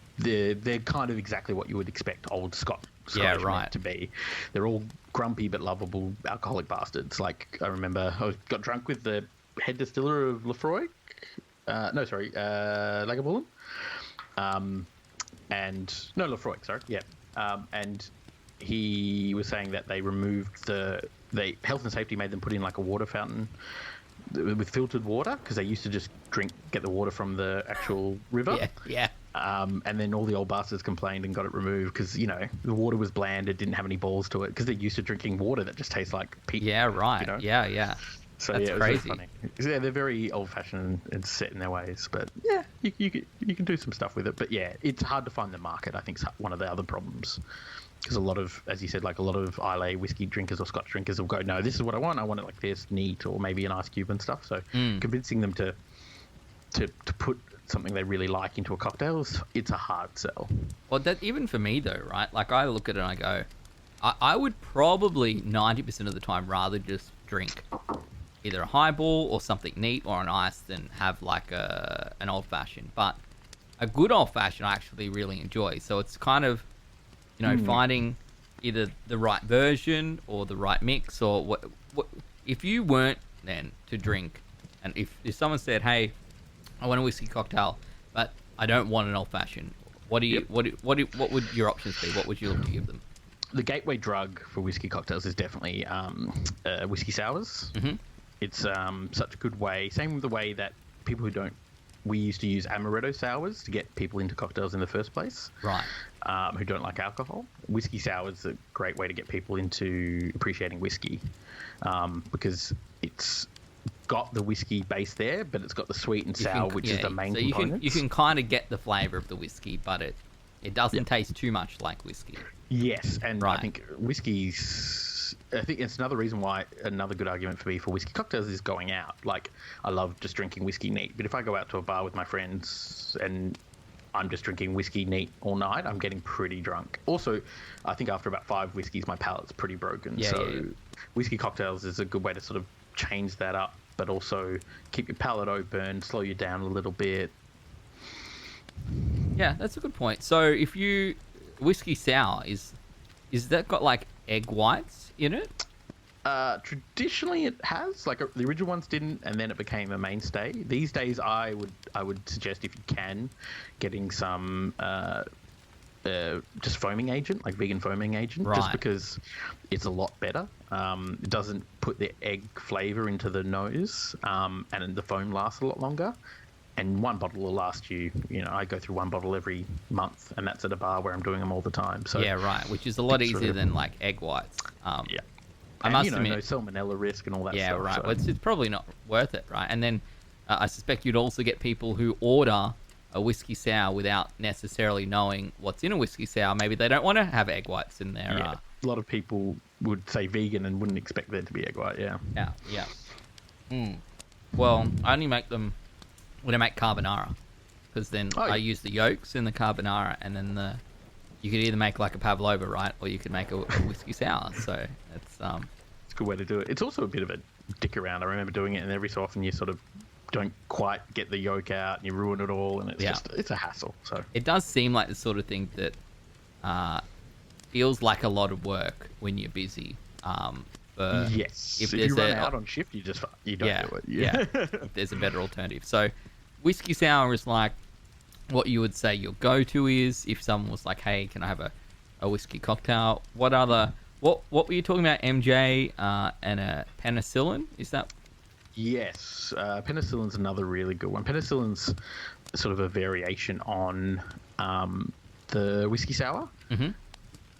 kind of exactly what you would expect old Scottish to be. They're all grumpy but lovable alcoholic bastards. Like, I remember I got drunk with the head distiller of Lefroy No, sorry, Lagavulin. And no, Lefroy, sorry, yeah. And he was saying that they removed health and safety made them put in like a water fountain with filtered water because they used to just get the water from the actual river. Yeah. And then all the old bastards complained and got it removed because, you know, the water was bland. It didn't have any balls to it because they're used to drinking water that just tastes like peat. Yeah, right. You know? Yeah. So That's yeah, it was crazy. really funny. Yeah, they're very old-fashioned and set in their ways. But yeah, you can do some stuff with it. But yeah, it's hard to find the market. I think is one of the other problems. Because a lot of, as you said, like a lot of Islay whiskey drinkers or Scotch drinkers will go, no, this is what I want. I want it like this, neat, or maybe an ice cube and stuff. So convincing them to put something they really like into a cocktail, it's a hard sell. Well, that even for me though, right? Like I look at it and I go, I would probably 90% of the time rather just drink either a highball or something neat or an ice than have like an old fashioned. But a good old fashioned I actually really enjoy. So it's kind of, you know, finding either the right version or the right mix or what if you weren't then to drink, and if someone said, hey, I want a whiskey cocktail, but I don't want an old fashioned, what would your options be? What would you look to give them? The gateway drug for whiskey cocktails is definitely whiskey sours. Mm-hmm. It's such a good way. Same with the way that people who don't. We used to use amaretto sours to get people into cocktails in the first place. Right. Who don't like alcohol. Whiskey sours is a great way to get people into appreciating whiskey because it's got the whiskey base there, but it's got the sweet and sour, which is the main component. You can kind of get the flavour of the whiskey, but it doesn't taste too much like whiskey. Yes, and I think I think it's another reason why another good argument for me for whiskey cocktails is going out. Like, I love just drinking whiskey neat, but if I go out to a bar with my friends and I'm just drinking whiskey neat all night, I'm getting pretty drunk. Also, I think after about 5 whiskeys, my palate's pretty broken. Whiskey cocktails is a good way to sort of change that up, but also keep your palate open, slow you down a little bit. Yeah, that's a good point. So if whiskey sour is that got like egg whites in it? Traditionally it has, like the original ones didn't, and then it became a mainstay. These days I would suggest, if you can, getting some just foaming agent, like vegan foaming agent, just because it's a lot better. It doesn't put the egg flavor into the nose, and the foam lasts a lot longer. And one bottle will last you, I go through one bottle every month, and that's at a bar where I'm doing them all the time. So yeah, right, which is a lot easier than like egg whites. Yeah. I must admit, no salmonella risk and all that stuff. Yeah, right. So. Well, it's probably not worth it, right? And then I suspect you'd also get people who order a whiskey sour without necessarily knowing what's in a whiskey sour. Maybe they don't want to have egg whites in there. Yeah, a lot of people would say vegan and wouldn't expect there to be egg white, yeah. Yeah. Well, I only make them when I make carbonara, because then I use the yolks in the carbonara, and then you could either make like a pavlova, right, or you could make a whiskey sour. So it's a good way to do it. It's also a bit of a dick around. I remember doing it, and every so often you sort of don't quite get the yolk out, and you ruin it all, and it's a hassle. So it does seem like the sort of thing that feels like a lot of work when you're busy. Yes, if you run out on shift, you don't do it. Yeah. If there's a better alternative. So whiskey sour is like what you would say your go-to is if someone was like, hey, can I have a whiskey cocktail? What were you talking about? MJ and a penicillin? Is that? Yes, penicillin's another really good one. Penicillin's sort of a variation on the whiskey sour,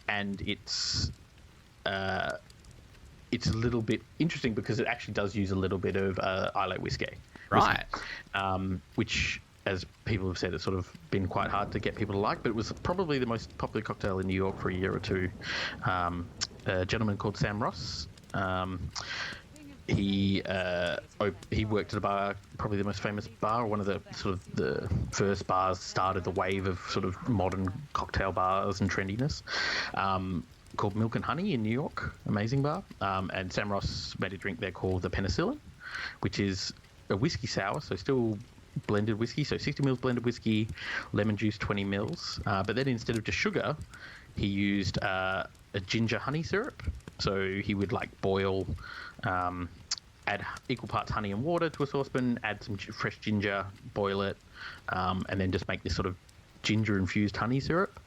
and it's a little bit interesting because it actually does use a little bit of Islay whiskey. Right. Which, as people have said, it's sort of been quite hard to get people to like, but it was probably the most popular cocktail in New York for a year or two. A gentleman called Sam Ross. He worked at a bar, probably the most famous bar, one of the sort of the first bars started the wave of sort of modern cocktail bars and trendiness. Called Milk and Honey in New York, amazing bar. And Sam Ross made a drink there called the Penicillin, which is a whiskey sour, so still blended whiskey, so 60 mils blended whiskey, lemon juice 20 mils. But then instead of just sugar, he used a ginger honey syrup. So he would like boil add equal parts honey and water to a saucepan, add some fresh ginger, boil it, and then just make this sort of ginger-infused honey syrup.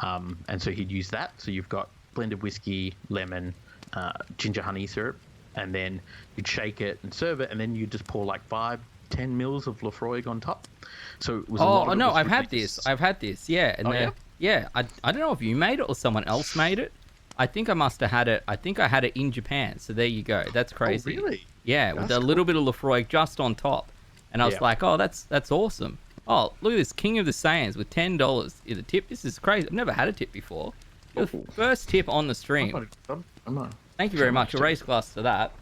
And so he'd use that. So you've got blended whiskey, lemon, ginger honey syrup, and then you'd shake it and serve it, and then you'd just pour like 5-10 mils of Lafroig on top. So it was a lot of no, it was I've had ridiculous. this. I've had this. Yeah, and yeah. I don't know if you made it or someone else made it. I think I must have had it. I think I had it in Japan. So there you go. That's crazy. Oh, really? Yeah, with a little bit of Lafroig just on top. And I was like, oh, that's awesome. Oh, look at this King of the Saiyans with $10 in a tip. This is crazy. I've never had a tip before. Your first tip on the stream. Thank you very much. A race glass to that.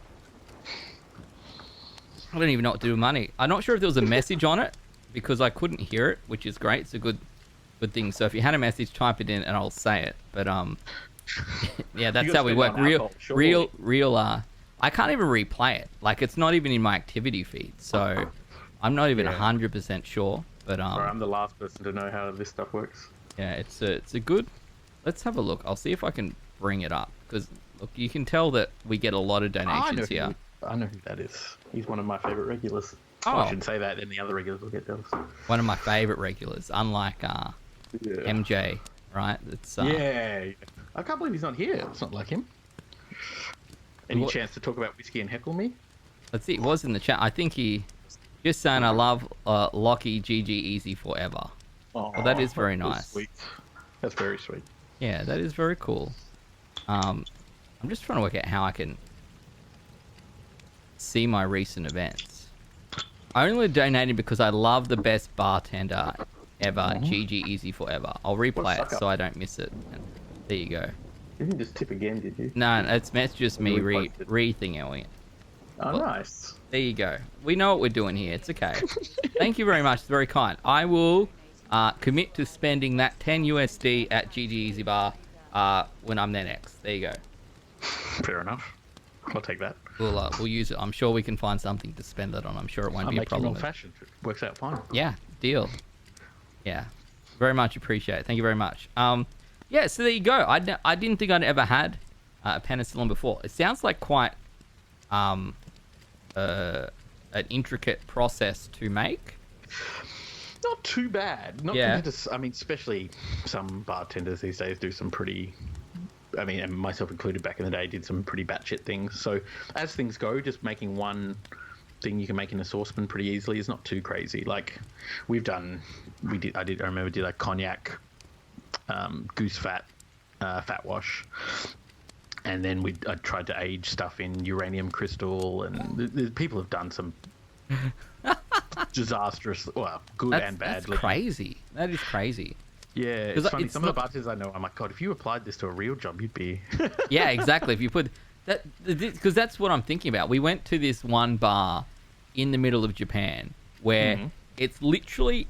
I don't even know what to do with money. I'm not sure if there was a message on it because I couldn't hear it, which is great. It's a good thing. So if you had a message, type it in and I'll say it. But yeah, that's how we work. Real. I can't even replay it. Like it's not even in my activity feed. So I'm not even 100% sure. But Sorry, I'm the last person to know how this stuff works. Yeah, it's a good. Let's have a look. I'll see if I can bring it up because look, you can tell that we get a lot of donations here. I know who that is. He's one of my favourite regulars. Oh. I shouldn't say that, then the other regulars will get jealous. One of my favourite regulars, unlike MJ, right? It's yeah. I can't believe he's not here. It's not like him. Any chance to talk about whiskey and heckle me? Let's see. It was in the chat. I think he just saying I love Lachy GG Easy forever. Oh, well, that is very nice. Sweet. That's very sweet. Yeah, that is very cool. I'm just trying to work out how I can see my recent events. I only donated because I love the best bartender ever, GG Easy forever. I'll replay it so I don't miss it. And there you go. You didn't just tip again, did you? No, it's just me re-thinking it. Oh, well, nice. There you go. We know what we're doing here. It's okay. Thank you very much. It's very kind. I will commit to spending that 10 USD at GG Easy Bar when I'm there next. There you go. Fair enough. I'll take that. We'll use it. I'm sure we can find something to spend it on. I'm sure it won't be a problem. Old-fashioned. It works out fine. Yeah, deal. Yeah, very much appreciate it. Thank you very much. Yeah, so there you go. I didn't think I'd ever had a penicillin before. It sounds like quite an intricate process to make. Not too bad. Not compared to, I mean, especially some bartenders these days do some pretty, I mean, and myself included back in the day, did some pretty batshit things. So as things go, just making one thing you can make in a saucepan pretty easily is not too crazy. Like I remember did a cognac, goose fat, fat wash. And then I tried to age stuff in uranium crystal, and people have done some disastrous, well, good and bad. That's crazy. That is crazy. Yeah, it's funny. Some of the bartenders I know, I'm like, God, if you applied this to a real job, you'd be... Yeah, exactly. If you put that, because that's what I'm thinking about. We went to this one bar in the middle of Japan where it's literally...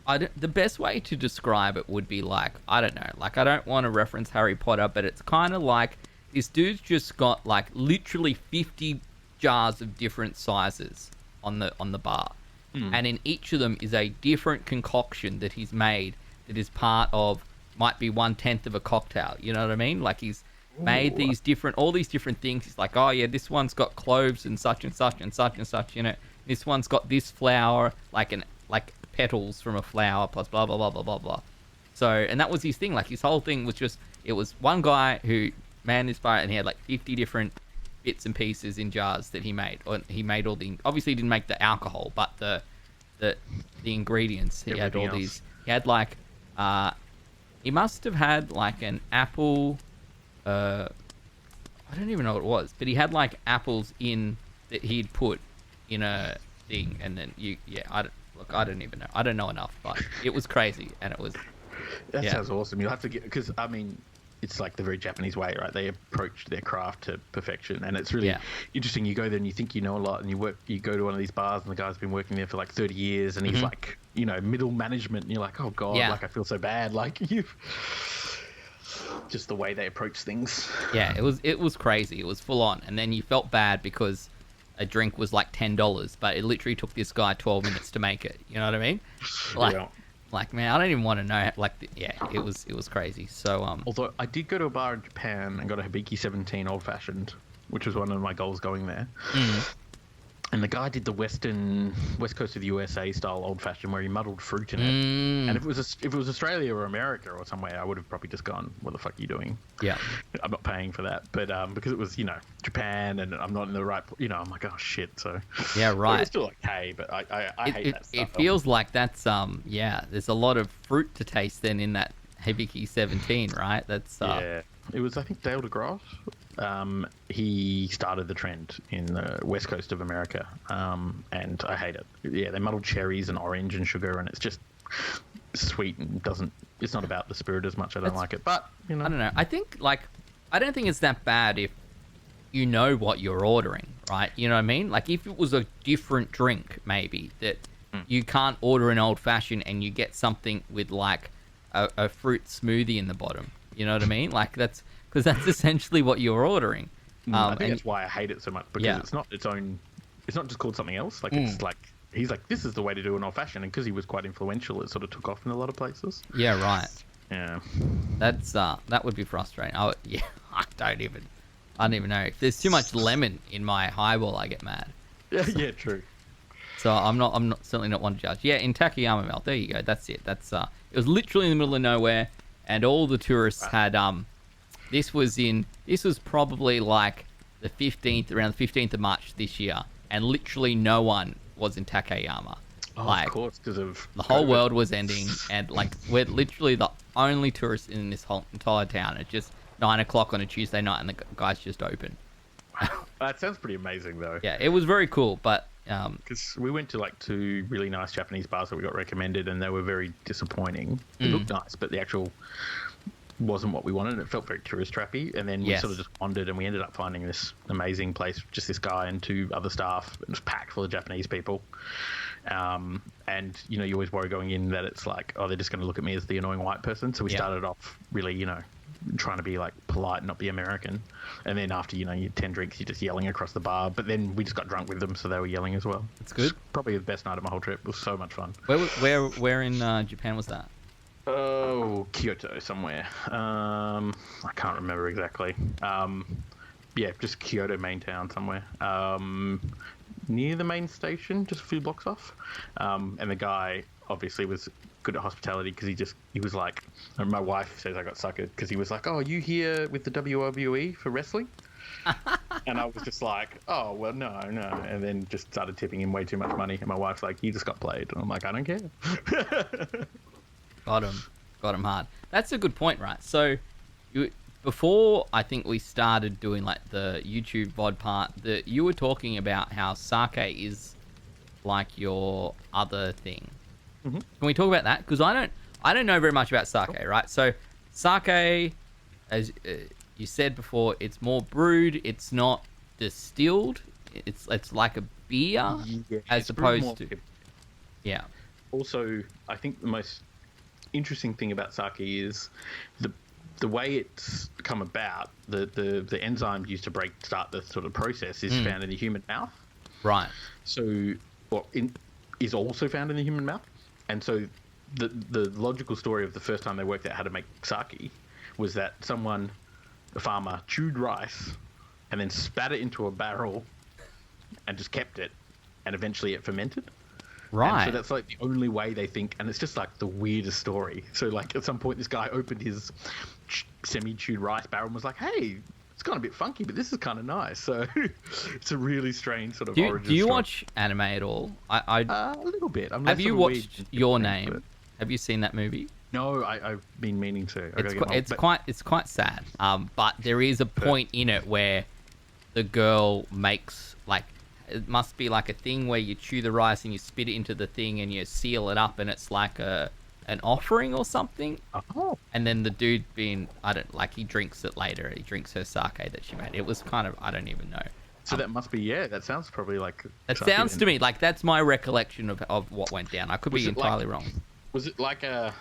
the best way to describe it would be like, I don't know, like I don't want to reference Harry Potter, but it's kind of like this dude's just got like literally 50 jars of different sizes on the bar. And in each of them is a different concoction that he's made that is part of, might be 1/10 of a cocktail. You know what I mean? Like he's made all these different things. He's like, oh yeah, this one's got cloves and such and such and such and such in it. This one's got this flower, like petals from a flower plus blah, blah, blah, blah, blah, blah. So, and that was his thing. Like his whole thing was just, it was one guy who manned this bar and he had like 50 different bits and pieces in jars that he made. Or he made all the, obviously he didn't make the alcohol, but the ingredients. He had all these, he had like, he must have had like an apple, I don't even know what it was, but he had like apples in that he'd put in a thing, and then I don't even know. I don't know enough, but it was crazy, and it was. That sounds awesome. You'll have to get, because I mean, it's like the very Japanese way, right? They approach their craft to perfection, and it's really interesting. You go there and you think you know a lot, and you go to one of these bars, and the guy's been working there for like 30 years, and he's like, you know, middle management, and you're like, oh god, like I feel so bad, like you've. Just the way they approach things. Yeah, it was crazy. It was full on, and then you felt bad because a drink was like $10, but it literally took this guy 12 minutes to make it. You know what I mean? Like man, I don't even want to know. Like, it was crazy. So although I did go to a bar in Japan and got a Hibiki 17 old fashioned, which was one of my goals going there. And the guy did the west coast of the USA style old fashioned where he muddled fruit in it. And if it was Australia or America or somewhere, I would have probably just gone, "What the fuck are you doing?" Yeah. I'm not paying for that. But because it was Japan and I'm not in the right, I'm like, oh shit. So Yeah, right. It's still okay, but I hate that stuff. It feels like that's there's a lot of fruit to taste then in that Hibiki 17, right? That's yeah. It was, I think, Dale DeGrasse. He started the trend in the west coast of America, and I hate it. Yeah, they muddled cherries and orange and sugar, and it's just sweet and it's not about the spirit as much. I don't like it, but I don't know. I don't think it's that bad if you know what you're ordering, right? You know what I mean? Like if it was a different drink, maybe that you can't order an old fashioned and you get something with like a fruit smoothie in the bottom. You know what I mean? Like that's because that's essentially what you're ordering. I think that's why I hate it so much, because it's not its own. It's not just called something else. Like it's like he's like, this is the way to do an old fashioned, and because he was quite influential, it sort of took off in a lot of places. Yeah, right. Yeah, that's that would be frustrating. I don't even know. If there's too much lemon in my highball, I get mad. Yeah, true. So I'm certainly not one to judge. Yeah, in Takayama Melt, there you go. That's it. It was literally in the middle of nowhere, and all the tourists had This was probably like around the 15th of March this year, and literally no one was in Takayama. Oh, like, of course, because of the whole world was ending, and like we're literally the only tourists in this whole entire town. It's just 9 o'clock on a Tuesday night, and the guy's just open. That sounds pretty amazing, though. Yeah, it was very cool, but because we went to like 2 really nice Japanese bars that we got recommended, and they were very disappointing. They looked nice, but the actual wasn't what we wanted. It felt very tourist trappy, and then we sort of just wandered, and we ended up finding this amazing place, just this guy and 2 other staff. It was packed full of Japanese people, and you always worry going in that it's like, oh, they're just going to look at me as the annoying white person. So we started off really trying to be like polite and not be American, and then after your 10 drinks, you're just yelling across the bar. But then we just got drunk with them, so they were yelling as well. It's good. Probably the best night of my whole trip. It was so much fun. Where in Japan was that? Oh, Kyoto somewhere. I can't remember exactly. Yeah, just Kyoto main town somewhere. Near the main station, just a few blocks off. And the guy obviously was good at hospitality, because he was like, and my wife says I got suckered because he was like, "Oh, are you here with the WWE for wrestling?" And I was just like, "Oh, well, no." And then just started tipping him way too much money. And my wife's like, "You just got played." And I'm like, "I don't care." Got him hard. That's a good point, right? So, before I think we started doing like the YouTube VOD part, you were talking about how sake is like your other thing. Mm-hmm. Can we talk about that? Because I don't know very much about sake, right? So, sake, as you said before, it's more brewed. It's not distilled. It's like a beer, as opposed to Also, I think the most interesting thing about sake is the way it's come about. The enzyme used to start the sort of process is found in the human mouth, right? So, is also found in the human mouth, and so the logical story of the first time they worked out how to make sake was that a farmer, chewed rice and then spat it into a barrel and just kept it, and eventually it fermented. Right. And so that's like the only way they think, and it's just like the weirdest story. So like at some point, this guy opened his semi-chewed rice barrel and was like, "Hey, it's kind of a bit funky, but this is kind of nice." So it's a really strange sort of origin. Do you watch anime at all? A little bit. Have you watched Your Name? Have you seen that movie? No, I've been meaning to. It's quite sad. But there is a point in it where the girl makes like. It must be like a thing where you chew the rice and you spit it into the thing and you seal it up, and it's like an offering or something. Oh. And then the dude he drinks it later. He drinks her sake that she made. It was kind of, I don't even know. So that must be, that sounds probably like... It sounds to me like that's my recollection of what went down. I could be entirely wrong. Was it like a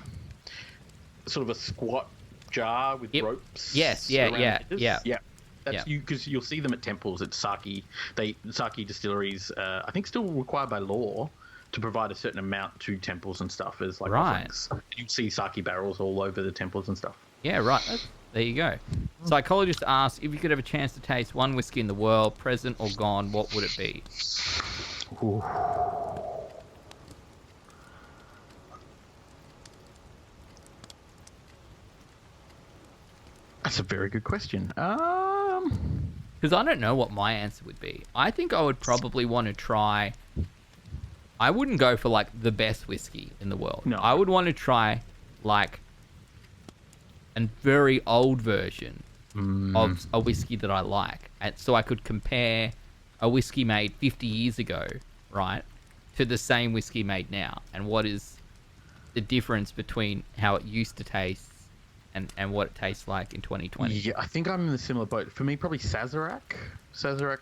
sort of a squat jar with ropes? Yes, yeah. That's because you'll see them at temples. It's sake. Sake distilleries, I think, still required by law to provide a certain amount to temples and stuff as like offerings. You'd see sake barrels all over the temples and stuff. Yeah, right. There you go. Psychologist asked, if you could have a chance to taste one whiskey in the world, present or gone, what would it be? Ooh. That's a very good question. Because I don't know what my answer would be. I think I would probably want to try. I wouldn't go for like the best whiskey in the world. No. I would want to try like a very old version of a whiskey that I like, and so I could compare a whiskey made 50 years ago, right, to the same whiskey made now, and what is the difference between how it used to taste and what it tastes like in 2020. Yeah, I think I'm in a similar boat. For me, probably Sazerac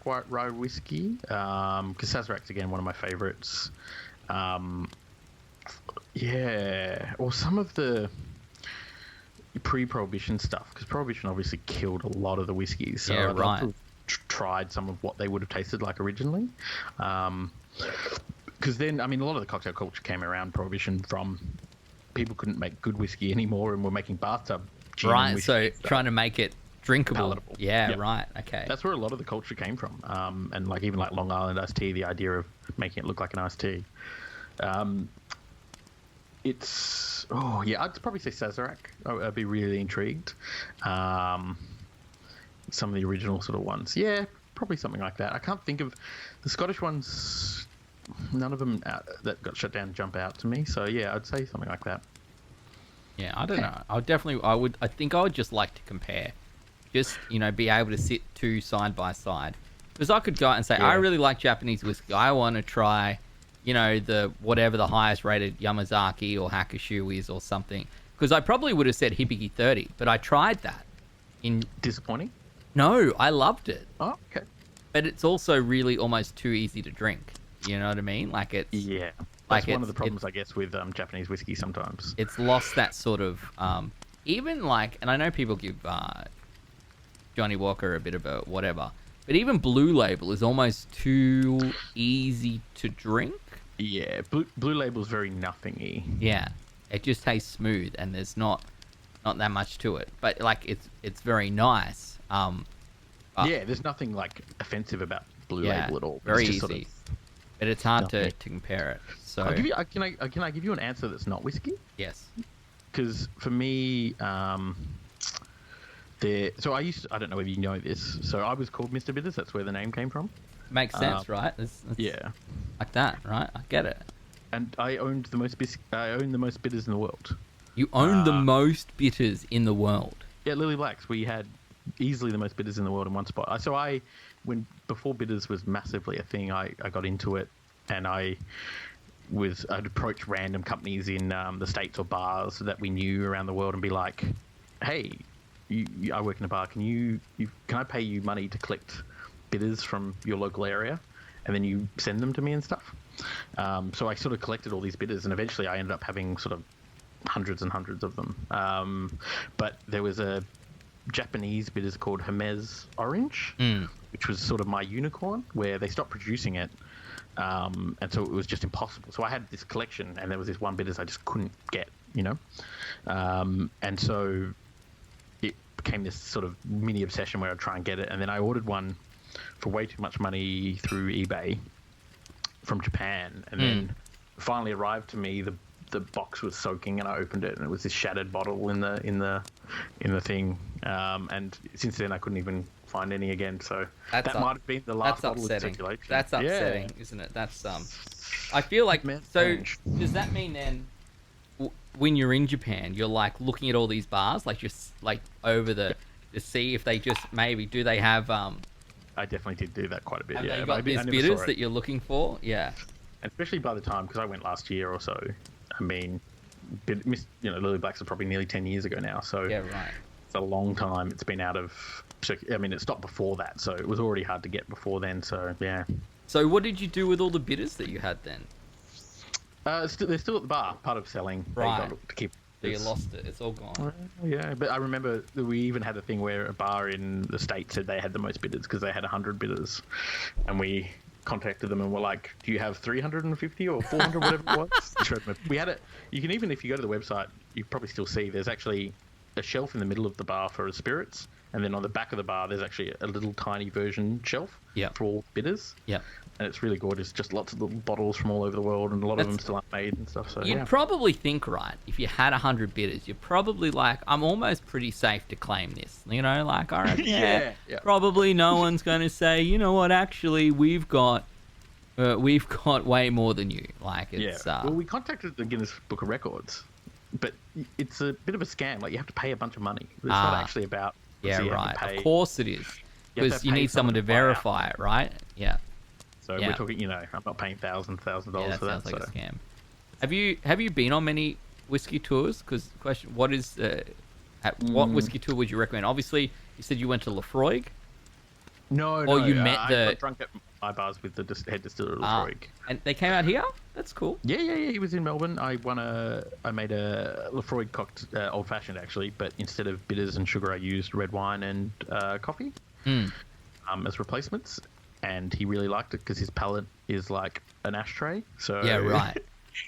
white rye whiskey, because Sazerac's again one of my favorites. Yeah, or some of the pre-prohibition stuff, because prohibition obviously killed a lot of the whiskeys. So Yeah, I'd love to have tried some of what they would have tasted like originally. Because then, I mean, a lot of the cocktail culture came around prohibition from people couldn't make good whiskey anymore and were making bathtub gin. Right, so trying to make it drinkable. Palatable. Yeah, Yep. right, okay. That's where a lot of the culture came from. And like even like Long Island iced tea, the idea of making it look like an iced tea. I'd probably say Sazerac. I'd be really intrigued. Some of the original sort of ones. Yeah, probably something like that. I can't think of the Scottish ones. None of them that got shut down jump out to me. So yeah, I'd say something like that. Yeah, I don't know. I think I would just like to compare. Just, be able to sit two side by side. Because I could go out and say, Yeah. I really like Japanese whiskey. I want to try, the whatever the highest rated Yamazaki or Hakushu is or something. Because I probably would have said Hibiki 30, but I tried that. Disappointing? No, I loved it. Oh, okay. But it's also really almost too easy to drink. You know what I mean? Like it's... Yeah. Like That's one of the problems, I guess, with Japanese whiskey sometimes. It's lost that sort of... even like... And I know people give Johnny Walker a bit of a whatever. But even Blue Label is almost too easy to drink. Yeah, Blue Label's very nothingy. Yeah. It just tastes smooth and there's not that much to it. But like it's very nice. Yeah, there's nothing like offensive about Blue Label at all. Very It's easy. just sort of but it's hard to nothing. compare it. So I'll give you. Can I give you an answer that's not whiskey? yes. Because for me, So I used to, I don't know whether you know this. So I was called Mr. Bitters. That's where the name came from. Makes sense, right? It's Yeah. like that, right? I get it. And I owned the most bitters in the world. You own the most bitters in the world. Yeah, Lily Blacks. We had easily the most bitters in the world in one spot. Before bitters was massively a thing, I got into it, and I'd approach random companies in the States or bars that we knew around the world and be like, hey, I work in a bar. Can I pay you money to collect bitters from your local area, and then you send them to me and stuff? So I sort of collected all these bitters, and eventually I ended up having sort of hundreds and hundreds of them. But there was a Japanese bitters called Hermes Orange, which was sort of my unicorn, where they stopped producing it. And so it was just impossible. So I had this collection, and there was this one bitters I just couldn't get, and so it became this sort of mini obsession where I'd try and get it. And then I ordered one for way too much money through eBay from Japan, and then finally arrived to me. The box was soaking, and I opened it, and it was this shattered bottle in the thing. And since then, I couldn't even find any again. So that might have been the last bottle in circulation. That's upsetting, isn't it? That's I feel like so. Orange. Does that mean then, when you're in Japan, you're like looking at all these bars, like just like over to see if they just maybe do they have I definitely did do that quite a bit. have Yeah, they but got these I never bitters saw it. that you're looking for? Yeah. And especially by the time, because I went last year or so. I mean, Lily Blacks are probably nearly 10 years ago now. So Yeah, right. it's a long time. It's been out of. I mean, it stopped before that, so it was already hard to get before then. So yeah. So what did you do with all the bitters that you had then? They're still at the bar, part of selling. Right. They got to keep. So you lost it. It's all gone. Yeah, but I remember that we even had a thing where a bar in the States said they had the most bitters because they had 100 bitters, and we contacted them and were like, "Do you have 350 or 400, whatever it was?" We had it. You can even, if you go to the website, you probably still see there's actually a shelf in the middle of the bar for spirits, and then on the back of the bar there's actually a little tiny version shelf Yeah. for all bitters. Yeah. and it's really gorgeous. Just lots of little bottles from all over the world, and a lot of them still aren't made and stuff. So You'd probably think, right, if you had 100 bitters, you're probably like, I'm almost pretty safe to claim this. You know, like, all right, Yeah. probably no one's going to say, you know what, actually, we've got way more than you. Like, it's... Well, we contacted the Guinness Book of Records, but it's a bit of a scam. Like, you have to pay a bunch of money. It's not actually about... Yeah, so you have right. to pay- Of course it is. you have Because to you pay need someone to buy out. verify it, right? Yeah. So Yeah. we're talking, you know, I'm not paying $1,000 Yeah, for that that. sounds like So. a scam. Have you been on many whiskey tours? Because question, what is what whiskey tour would you recommend? Obviously, you said you went to Lafroig. No, Or you met I the- got drunk at my bars with the head distiller of Lafroig. And they came out here. That's cool. Yeah. He was in Melbourne. I made a Lafroig old fashioned actually, but instead of bitters and sugar, I used red wine and coffee as replacements. And he really liked it because his palate is like an ashtray. So Yeah, right.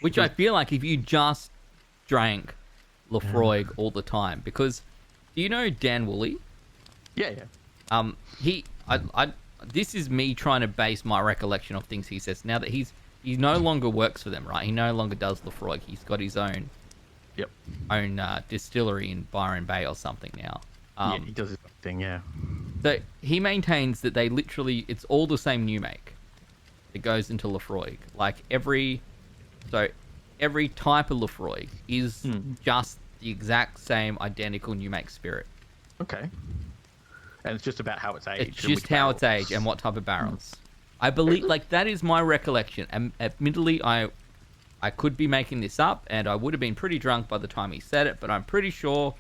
Which I feel like if you just drank Lafroig all the time, because do you know Dan Woolley? Yeah. This is me trying to base my recollection of things he says now that he no longer works for them, right? He no longer does Lafroig. He's got his own distillery in Byron Bay or something now. Yeah, he does his own thing. Yeah. So he maintains that it's all the same new make that goes into Lafroig. Like every type of Lafroig is just the exact same identical new make spirit. Okay. And it's just about how it's aged. It's just how it's aged and what type of barrels. I believe, like, that is my recollection. And admittedly, I could be making this up, and I would have been pretty drunk by the time he said it, but I'm pretty sure,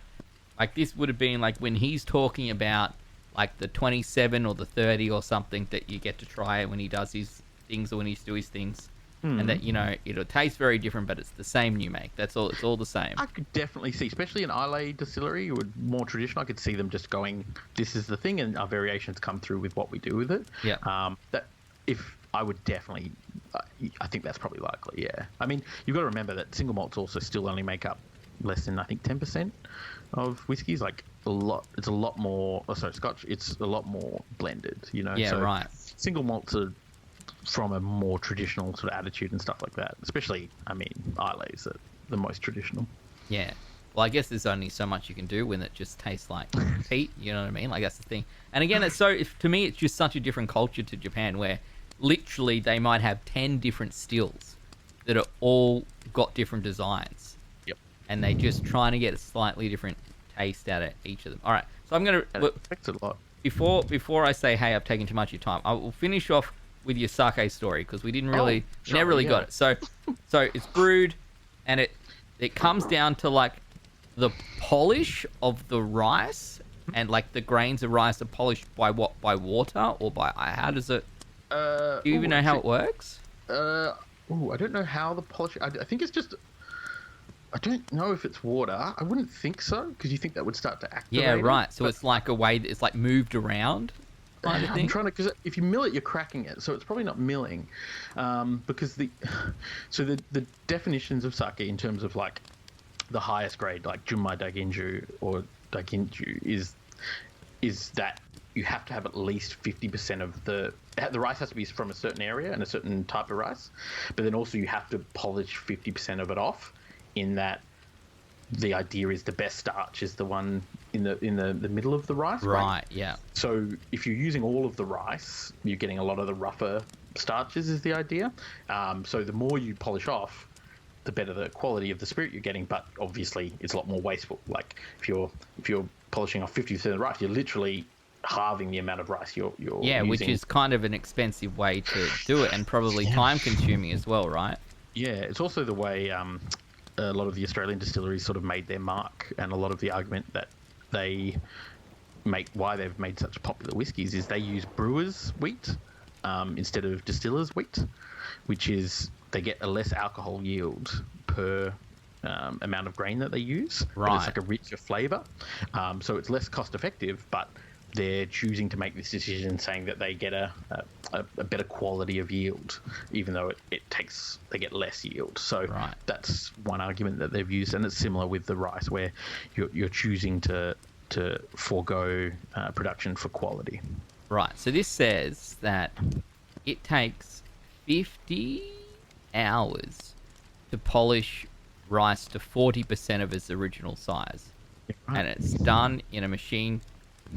like, this would have been, like, when he's talking about, like, the 27 or the 30 or something that you get to try when he does his things or when he's doing his things. And that, you know, it'll taste very different, but it's the same new make. That's all. It's all the same. I could definitely see, especially an Islay distillery, would more traditional. I could see them just going, "This is the thing," and our variations come through with what we do with it. Yeah. That if I would definitely, I think that's probably likely. Yeah. I mean, you've got to remember that single malts also still only make up less than 10% of whiskies. Like a lot. It's a lot more. Oh, sorry, Scotch. It's a lot more blended. You know. Yeah. So Right. Single malts are from a more traditional sort of attitude and stuff like that. Especially, I mean, Islay's are the most traditional. Yeah. Well, I guess there's only so much you can do when it just tastes like peat. You know what I mean? Like, that's the thing. And again, to me, it's just such a different culture to Japan, where literally they might have 10 different stills that are all got different designs. Yep. And they just trying to get a slightly different taste out of each of them. All right. So I'm gonna And it affects it a lot. before I say, hey, I've taken too much of your time, I will finish off with your sake story, because we didn't really, sure, never really yeah. got it. So it's brewed, and it comes down to like the polish of the rice, and like the grains of rice are polished by what? By water, or by how does it? Do you even know how it works? I don't know how the polish. I think it's just. I don't know if it's water. I wouldn't think so, because you think that would start to activate. Yeah, right. it, So but- it's like a way that it's like moved around, kind of I'm thing. trying to, because if you mill it, you're cracking it, so it's probably not milling, because the definitions of sake in terms of like the highest grade, like Junmai Daiginju or Daiginju, is that you have to have at least 50% of the rice has to be from a certain area and a certain type of rice, but then also you have to polish 50% of it off. In that, the idea is the best starch is the one in the middle of the rice. Right. Yeah. So if you're using all of the rice, you're getting a lot of the rougher starches is the idea. So the more you polish off, the better the quality of the spirit you're getting. But obviously, it's a lot more wasteful. Like if you're polishing off 50% of the rice, you're literally halving the amount of rice you're using. Which is kind of an expensive way to do it, and probably time consuming as well, right? Yeah, it's also the way a lot of the Australian distilleries sort of made their mark, and a lot of the argument that they make why they've made such popular whiskies is they use brewers' wheat instead of distillers' wheat, which is they get a less alcohol yield per amount of grain that they use. Right. But it's like a richer flavour. So it's less cost effective, but they're choosing to make this decision saying that they get a better quality of yield, even though they get less yield. So Right. that's one argument that they've used, and it's similar with the rice, where you're choosing to forego production for quality. Right. So this says that it takes 50 hours to polish rice to 40% of its original size. Right. And it's done in a machine.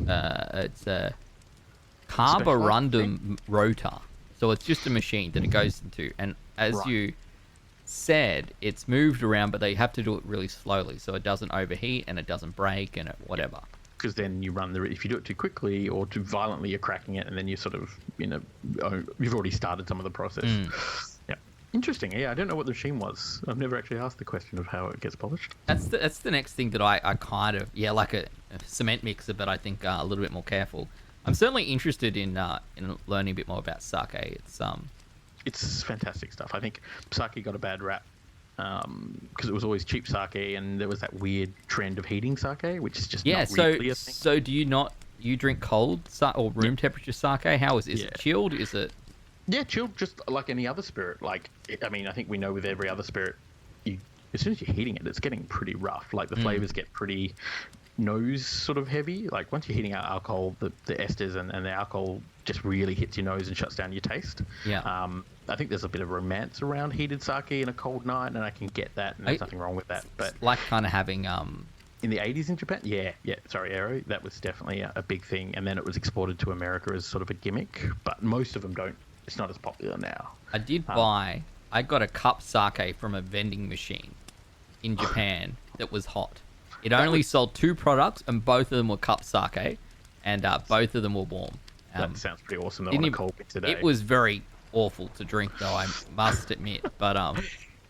It's a Specialized carborundum rotor. So it's just a machine that it goes into. And as Right. you said, it's moved around, but they have to do it really slowly so it doesn't overheat and it doesn't break and whatever. Because then you run if you do it too quickly or too violently, you're cracking it, and then you sort of, you've already started some of the process. Yeah, interesting. Yeah, I don't know what the machine was. I've never actually asked the question of how it gets polished. That's the next thing that I kind of, like a cement mixer, but I think a little bit more careful. I'm certainly interested in learning a bit more about sake. It's fantastic stuff. I think sake got a bad rap because it was always cheap sake, and there was that weird trend of heating sake, which is just not really a thing. So do you drink cold or room temperature sake? How is it chilled? Is it? Yeah, chilled, just like any other spirit. I think we know with every other spirit, as soon as you're heating it, it's getting pretty rough. Like the flavors get pretty nose sort of heavy. Like once you're heating out alcohol, the esters and the alcohol just really hits your nose and shuts down your taste. Yeah. I think there's a bit of romance around heated sake in a cold night, and I can get that, and there's nothing wrong with that. But like kind of having in the 80s in Japan, Aero, that was definitely a big thing, and then it was exported to America as sort of a gimmick. But most of them don't. It's not as popular now. I got a cup sake from a vending machine in Japan that was hot. It only sold 2 products, and both of them were cup sake, and both of them were warm. That sounds pretty awesome. On a cold today. It was very awful to drink, though, I must admit. But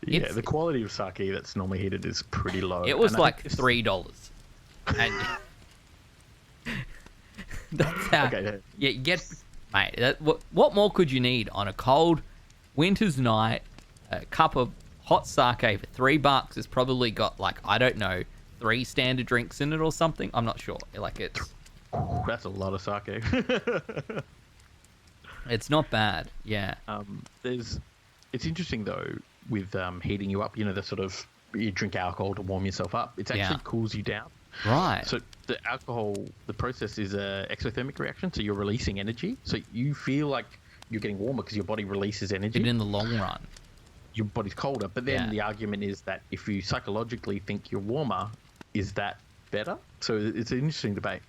yeah, the quality of sake that's normally heated is pretty low. It was like $3, and that's how. Okay. Yeah, you get, mate. What more could you need on a cold winter's night? A cup of hot sake for $3 has probably got, like, I don't know, 3 standard drinks in it or something. I'm not sure. Like, that's a lot of sake. It's not bad. Yeah. It's interesting though with heating you up. The sort of you drink alcohol to warm yourself up. It actually cools you down. Right. So the alcohol, the process is a exothermic reaction. So you're releasing energy. So you feel like you're getting warmer because your body releases energy. But in the long run, your body's colder. But then the argument is that if you psychologically think you're warmer, is that better? So it's an interesting debate.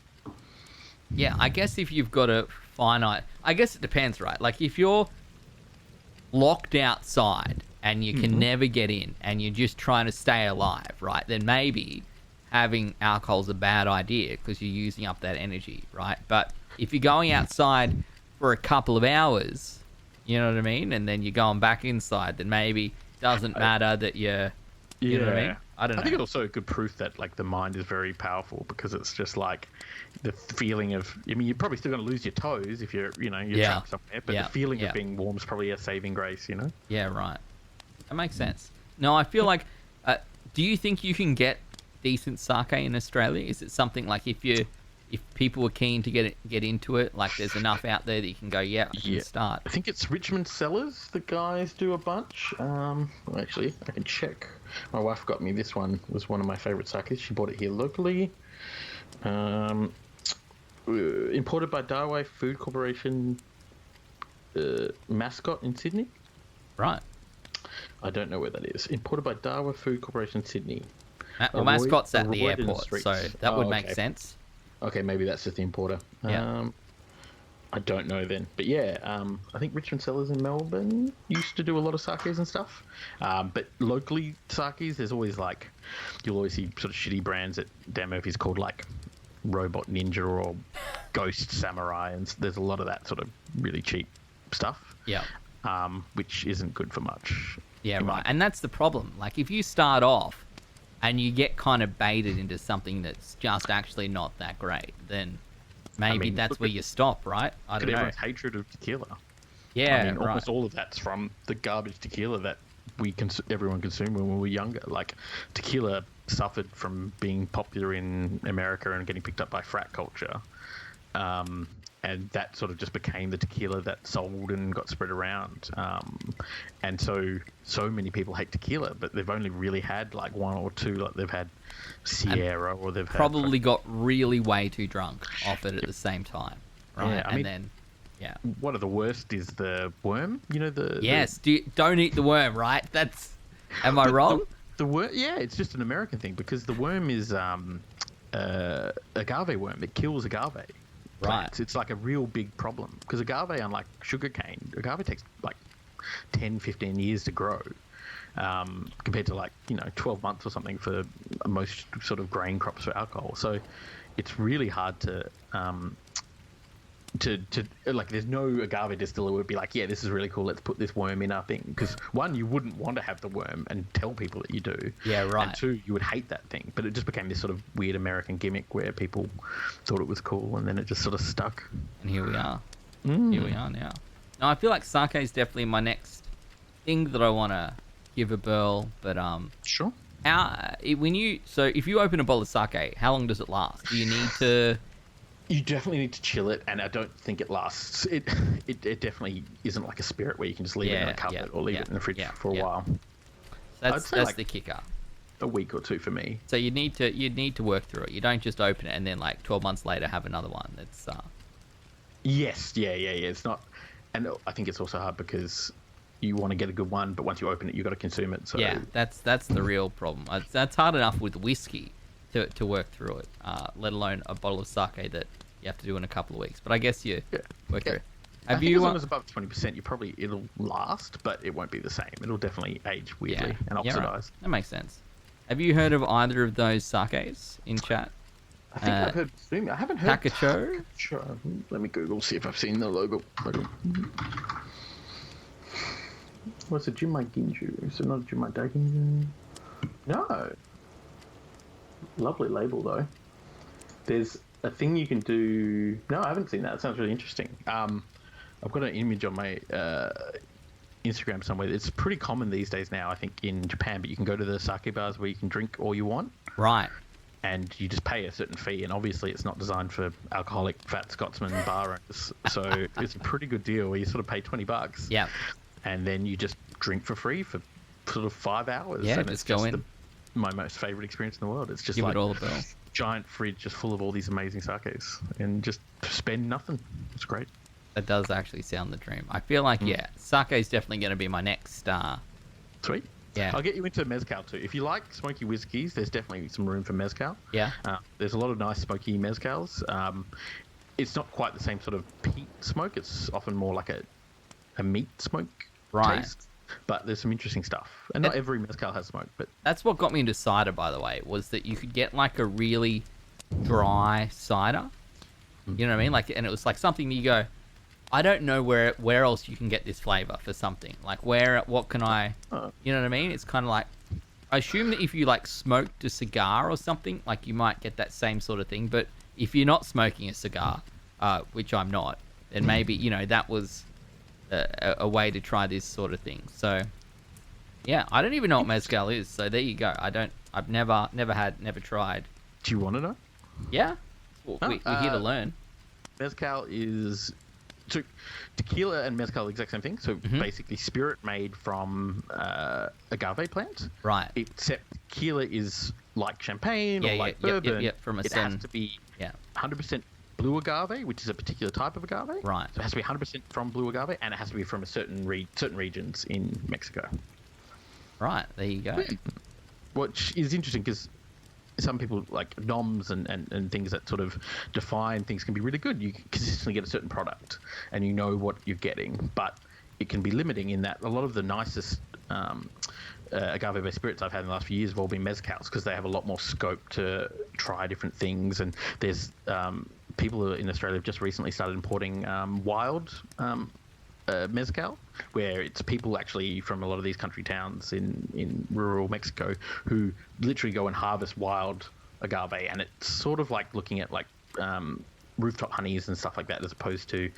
Yeah, I guess if you've got a finite... I guess it depends, right? Like, if you're locked outside and you can never get in and you're just trying to stay alive, right? Then maybe having alcohol's a bad idea because you're using up that energy, right? But if you're going outside for a couple of hours, you know what I mean? And then you're going back inside, then maybe it doesn't matter that you're... You know what I mean? I don't know. I think it's also a good proof that like the mind is very powerful because it's just like the feeling of. I mean, you're probably still going to lose your toes if you're trapped somewhere, but the feeling of being warm is probably a saving grace. Yeah, right. That makes sense. No, I feel like. Do you think you can get decent sake in Australia? Is it something like if people are keen to get into it, like there's enough out there that you can go, I can start? I think it's Richmond Cellars. The guys do a bunch. Actually, I can check. My wife got me this one. It was one of my favourite sakes. She bought it here locally. Imported by Darway Food Corporation, Mascot in Sydney. Right. I don't know where that is. Imported by Darway Food Corporation, Sydney. Well, Mascot's at the airport, so that would make sense. Okay, maybe that's just the importer. Yeah. I don't know then. But yeah, I think Richmond Cellars in Melbourne used to do a lot of sakes and stuff. But locally, sakes, there's always you'll always see sort of shitty brands at Dan Murphy's called like Robot Ninja or Ghost Samurai. And there's a lot of that sort of really cheap stuff. Yeah. Which isn't good for much. Yeah, right. And that's the problem. Like if you start off and you get kind of baited into something that's just actually not that great, then maybe that's where you stop, right? I don't know. Everyone's hatred of tequila. Yeah, almost all of that's from the garbage tequila that everyone consumed when we were younger. Like tequila suffered from being popular in America and getting picked up by frat culture. And that sort of just became the tequila that sold and got spread around. And so many people hate tequila, but they've only really had like one or two. Like they've had Sierra or they've probably got really way too drunk off it at the same time, right? Yeah, Yeah. one of the worst is the worm. You know the Yes. Don't eat the worm, right? That's. Am I wrong? The worm. Yeah, it's just an American thing because the worm is agave worm. It kills agave plants. It's like a real big problem because agave, unlike sugarcane, agave takes like 10, 15 years to grow. Compared to 12 months or something for most sort of grain crops for alcohol. So it's really hard to like. There's no agave distiller would be like, yeah, this is really cool. Let's put this worm in our thing because one, you wouldn't want to have the worm and tell people that you do. Yeah, right. And two, you would hate that thing. But it just became this sort of weird American gimmick where people thought it was cool, and then it just sort of stuck. And here we are. Here we are now. No, I feel like sake is definitely my next thing that I want to give a burl, but Sure. if you open a bowl of sake, how long does it last? Do you need to? You definitely need to chill it, and I don't think it lasts. It definitely isn't like a spirit where you can just leave it in a cupboard or leave it in the fridge for a while. That's the kicker. A week or two for me. So you need to work through it. You don't just open it and then 12 months later have another one. It's Yes, yeah. It's not, and I think it's also hard because you want to get a good one, but once you open it, you've got to consume it. So yeah, that's the real problem. That's hard enough with whiskey to work through it, let alone a bottle of sake that you have to do in a couple of weeks. But I guess you work through it. I think as long as above 20%, it'll last, but it won't be the same. It'll definitely age weirdly and oxidize. Right. That makes sense. Have you heard of either of those sakes in chat? I think I've heard. I haven't heard. Takacho? Sure. Let me Google, see if I've seen the logo. What's it? Jumai Ginju. Is it not Jumai Daginju? No. Lovely label, though. There's a thing you can do. No, I haven't seen that. It sounds really interesting. I've got an image on my Instagram somewhere. It's pretty common these days now, I think, in Japan, but you can go to the sake bars where you can drink all you want. Right. And you just pay a certain fee, and obviously it's not designed for alcoholic fat Scotsman bar owners. So it's a pretty good deal where you sort of pay $20. Yeah. And then you just drink for free for sort of 5 hours. Yeah, and just go in. My most favourite experience in the world. It's just give it all a bell. Giant fridge just full of all these amazing sakes, and just spend nothing. It's great. That does actually sound the dream. I feel like sake is definitely going to be my next. Sweet. Yeah. I'll get you into mezcal too. If you like smoky whiskies, there's definitely some room for mezcal. Yeah. There's a lot of nice smoky mezcals. It's not quite the same sort of peat smoke. It's often more like a meat smoke taste. But there's some interesting stuff. And not every mezcal has smoke, but that's what got me into cider, by the way, was that you could get like a really dry cider. You know what I mean? And it was like something that you go, I don't know where else you can get this flavor for something. Like what can I, you know what I mean? It's kind of like, I assume that if you smoked a cigar or something, you might get that same sort of thing. But if you're not smoking a cigar, which I'm not, then maybe, that was a way to try this sort of thing. So yeah, I don't even know what mezcal is. So there you go. I've never tried. Do you want to know? Yeah. Well, we're here to learn. Mezcal is... So tequila and mezcal are the exact same thing. So basically spirit made from agave plant. Right. Except tequila is like champagne or like bourbon. From a it has to be 100% blue agave, which is a particular type of agave. Right. So it has to be 100% from blue agave, and it has to be from a certain regions in Mexico. Right. There you go. Which is interesting because some people like noms and things that sort of define things can be really good. You consistently get a certain product and you know what you're getting, but it can be limiting in that a lot of the nicest agave-based spirits I've had in the last few years have all been mezcals because they have a lot more scope to try different things. And there's people in Australia have just recently started importing wild mezcal, where it's people actually from a lot of these country towns in rural Mexico who literally go and harvest wild agave, and it's sort of like looking at rooftop honeys and stuff like that, as opposed to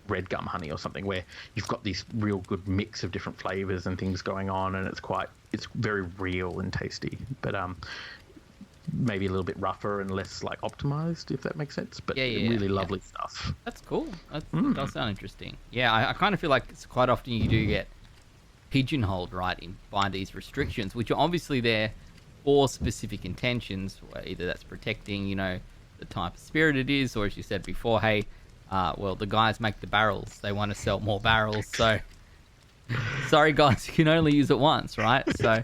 red gum honey or something, where you've got this real good mix of different flavors and things going on, and it's very real and tasty, but maybe a little bit rougher and less optimized, if that makes sense, but really lovely stuff. That's cool. That does sound interesting. Yeah, I kind of feel like it's quite often you do get pigeonholed, right, by these restrictions, which are obviously there for specific intentions. Either that's protecting, the type of spirit it is, or as you said before, hey, well, the guys make the barrels. They want to sell more barrels, so sorry guys, you can only use it once, right? So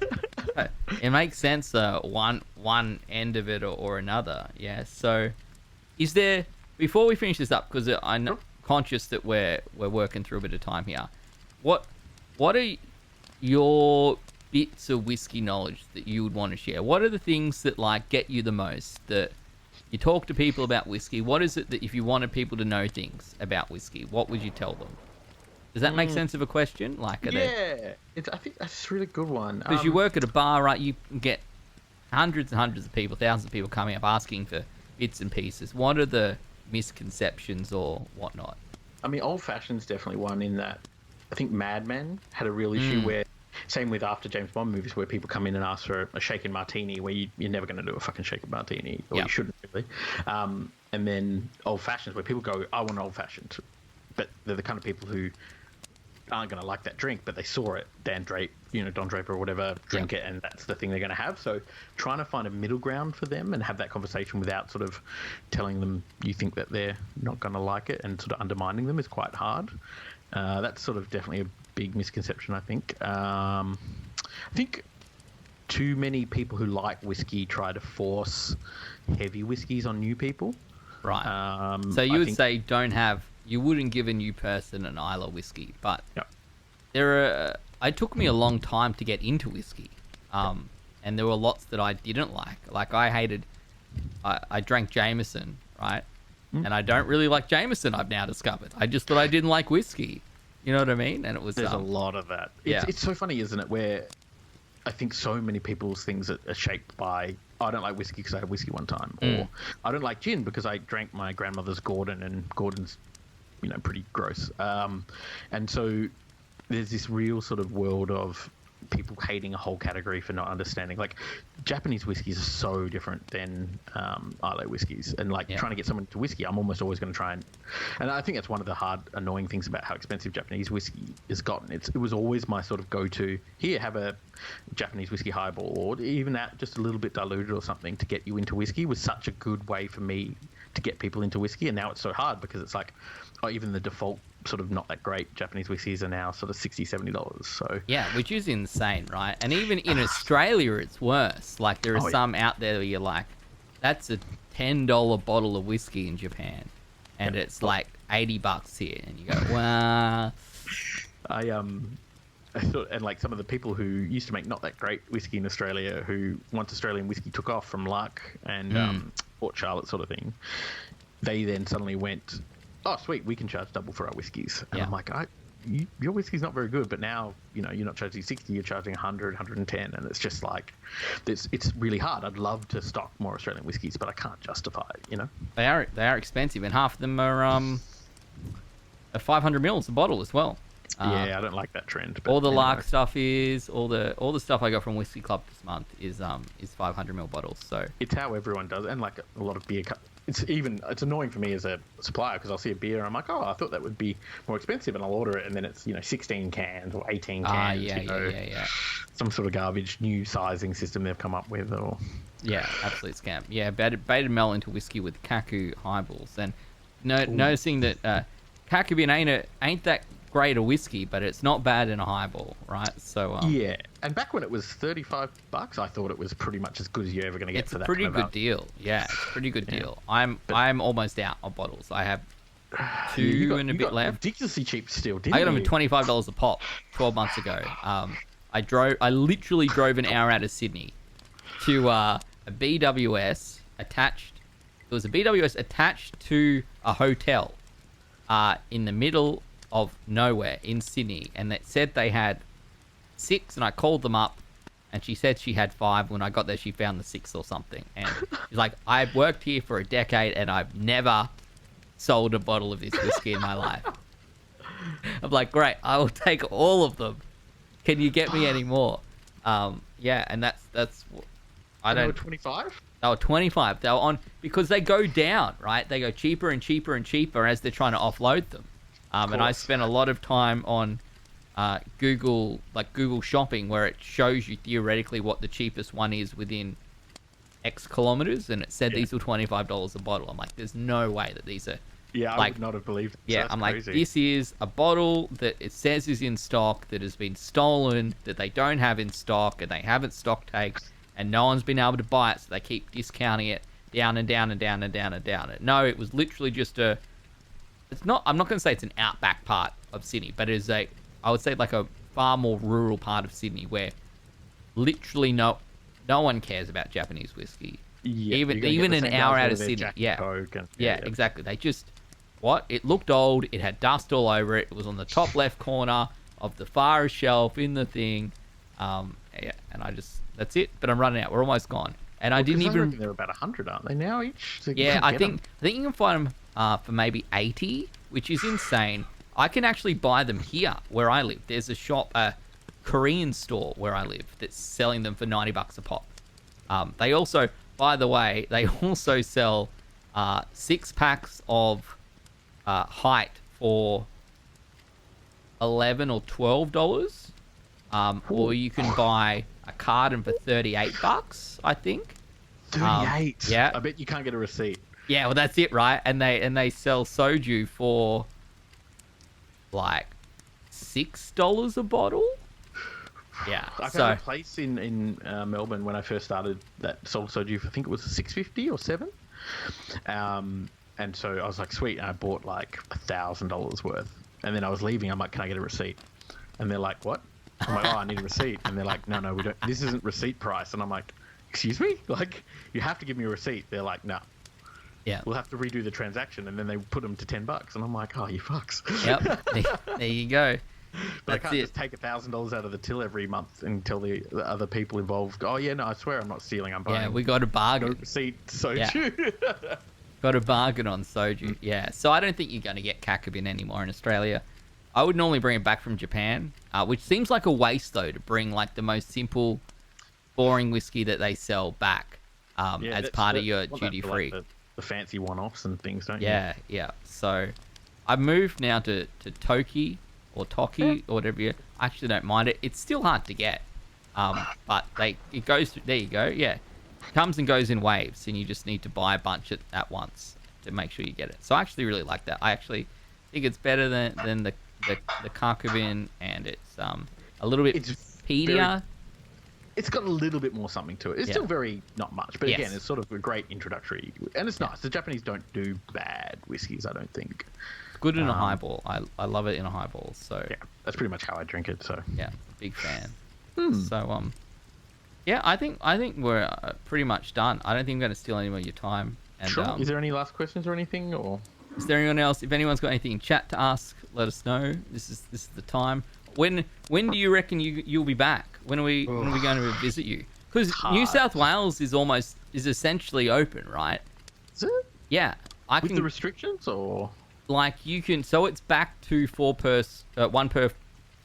it makes sense, one end of it or another. Yeah. So is there, before we finish this up, because I'm conscious that we're working through a bit of time here, what are your bits of whiskey knowledge that you would want to share? What are the things that like get you the most, that you talk to people about whiskey? What is it that if you wanted people to know things about whiskey, what would you tell them? Does that make sense of a question? Like, I think that's a really good one. Because you work at a bar, right? You get hundreds and hundreds of people, thousands of people coming up asking for bits and pieces. What are the misconceptions or whatnot? I mean, Old Fashioned's definitely one in that. I think Mad Men had a real issue where, same with after James Bond movies, where people come in and ask for a shaken martini, where you're never going to do a fucking shaken martini, or you shouldn't really. And then Old Fashions, where people go, I want an Old Fashioned. But they're the kind of people who aren't going to like that drink, but they saw it, Don Draper or whatever, drink it, and that's the thing they're going to have. So trying to find a middle ground for them and have that conversation without sort of telling them you think that they're not going to like it and sort of undermining them is quite hard. That's sort of definitely a big misconception, I think. I think too many people who like whiskey try to force heavy whiskies on new people. Right. So you would say you wouldn't give a new person an Islay whiskey, but it took me a long time to get into whiskey. And there were lots that I didn't like. Like I drank Jameson, right? And I don't really like Jameson, I've now discovered. I just thought I didn't like whiskey. You know what I mean? And it was... There's a lot of that. It's so funny, isn't it? Where I think so many people's things are shaped by, I don't like whiskey because I had whiskey one time. Or I don't like gin because I drank my grandmother's Gordon, and Gordon's, pretty gross. And so there's this real sort of world of people hating a whole category for not understanding. Like, Japanese whiskeys are so different than Islay whiskeys, and trying to get someone to whiskey, I'm almost always going to try and I think that's one of the hard, annoying things about how expensive Japanese whiskey has gotten. It was always my sort of go-to, here, have a Japanese whiskey highball, or even that just a little bit diluted or something to get you into whiskey, was such a good way for me to get people into whiskey. And now it's so hard because it's like, even the default sort of not that great Japanese whiskeys are now sort of $60-$70. So which is insane, right? And even in Australia, it's worse. Like, there are some out there where you're like, that's a $10 bottle of whiskey in Japan, and it's like $80 here, and you go, wow. I thought, and some of the people who used to make not that great whiskey in Australia, who once Australian whiskey took off from Luck and Port Charlotte sort of thing, they then suddenly went, oh sweet, we can charge double for our whiskies. And I'm like, your whiskey's not very good, but now you're not charging 60, you're charging 100, 110, and it's just like, it's really hard. I'd love to stock more Australian whiskies, but I can't justify it. They are expensive, and half of them are 500 mils a bottle as well. I don't like that trend. But all the Lark stuff is all the stuff I got from Whiskey Club this month is 500 ml bottles. So it's how everyone does it. And a lot of beer. It's annoying for me as a supplier, because I'll see a beer and I'm like, oh, I thought that would be more expensive, and I'll order it, and then it's 16 cans or 18 cans. Yeah. Some sort of garbage new sizing system they've come up with, or absolute scam. Yeah, baited mel into whiskey with Kaku highballs, and noticing that Kaku ain't that great a whiskey, but it's not bad in a highball, right? So and back when it was $35, I thought it was pretty much as good as you're ever going to get for that. It's a pretty good deal. Yeah, it's a pretty good deal. I'm almost out of bottles. I have two and a bit left. Ridiculously cheap still, didn't you? I got them for $25 a pop 12 months ago. I literally drove an hour out of Sydney to a BWS attached. There was a BWS attached to a hotel in the middle of nowhere in Sydney, and it said they had 6, and I called them up, and she said she had 5. When I got there, she found the 6th or something, and she's like, I've worked here for a decade and I've never sold a bottle of this whiskey in my life. I'm like, great, I will take all of them. Can you get me any more? And that's I don't. They were 25. They were 25. They were on, because they go down, right? They go cheaper and cheaper and cheaper as they're trying to offload them. And I spent a lot of time on Google Shopping, where it shows you theoretically what the cheapest one is within X kilometers, and it said these were $25 a bottle. I'm like, there's no way that these are Yeah, I Like, would not have believed it. So yeah, that's I'm crazy. like, this is a bottle that it says is in stock, that has been stolen, that they don't have in stock, and they haven't stock take, and no one's been able to buy it, so they keep discounting it down and down and down and down and down. No, it was literally just a. It's not. I'm not going to say it's an outback part of Sydney, but it is a. I would say like a far more rural part of Sydney where literally no one cares about Japanese whiskey. Yeah, Even an hour out of Sydney. Yeah. Yeah, exactly. They just it looked old. It had dust all over it. It was on the top left corner of the farthest shelf in the thing. Yeah, and that's it. But I'm running out. We're almost gone. And I didn't even. They're about 100, aren't they now each? So yeah, I think you can find them for maybe 80, which is insane. I can actually buy them here where I live. There's a shop, a Korean store where I live that's selling them for $90 a pop. They also, by the way, sell 6 packs of height for $11 or $12. Or you can buy a carton for $38, I think. 38. Yeah. I bet you can't get a receipt. Yeah, well that's it, right? And they sell soju for like $6 a bottle. Yeah. I found a place in Melbourne when I first started that sold soju for, I think it was $6.50 or $7. And so I was like, sweet. And I bought like $1,000 worth. And then I was leaving. I'm like, can I get a receipt? And they're like, what? I'm like, oh, I need a receipt. And they're like, no, we don't. This isn't receipt price. And I'm like, excuse me? Like, you have to give me a receipt. They're like, no. Yeah. We'll have to redo the transaction. And then they put them to $10. And I'm like, oh, you fucks. Yep. There you go. But I can't just take $1,000 out of the till every month and tell the other people involved, oh, yeah, no, I swear I'm not stealing. I'm buying. Yeah, we got a bargain. No receipt soju. Yeah. Got a bargain on soju. Yeah. So I don't think you're going to get Kakabin anymore in Australia. I would normally bring it back from Japan, which seems like a waste, though, to bring like the most simple, boring whiskey that they sell back as part of your duty-free. Like the fancy one-offs and things, don't you? Yeah. So I've moved now to Toki or Toki or whatever you... I actually don't mind it. It's still hard to get. But it goes... There you go, yeah. It comes and goes in waves, and you just need to buy a bunch at once to make sure you get it. So I actually really like that. I actually think it's better than the Kakabin, and it's a little bit peatier. It's got a little bit more something to it. It's still very not much, but again, it's sort of a great introductory, and it's nice. The Japanese don't do bad whiskies, I don't think. Good in a highball. I love it in a highball. So yeah, that's pretty much how I drink it. So yeah, big fan. So yeah, I think we're pretty much done. I don't think I'm going to steal any more of your time. And, sure. Is there any last questions or anything, or is there anyone else? If anyone's got anything in chat to ask, let us know. This is the time. When do you reckon you'll be back? When are we going to visit you? Because New South Wales is essentially open, right? Is it? Yeah, With the restrictions, or like you can. So it's back to 1 per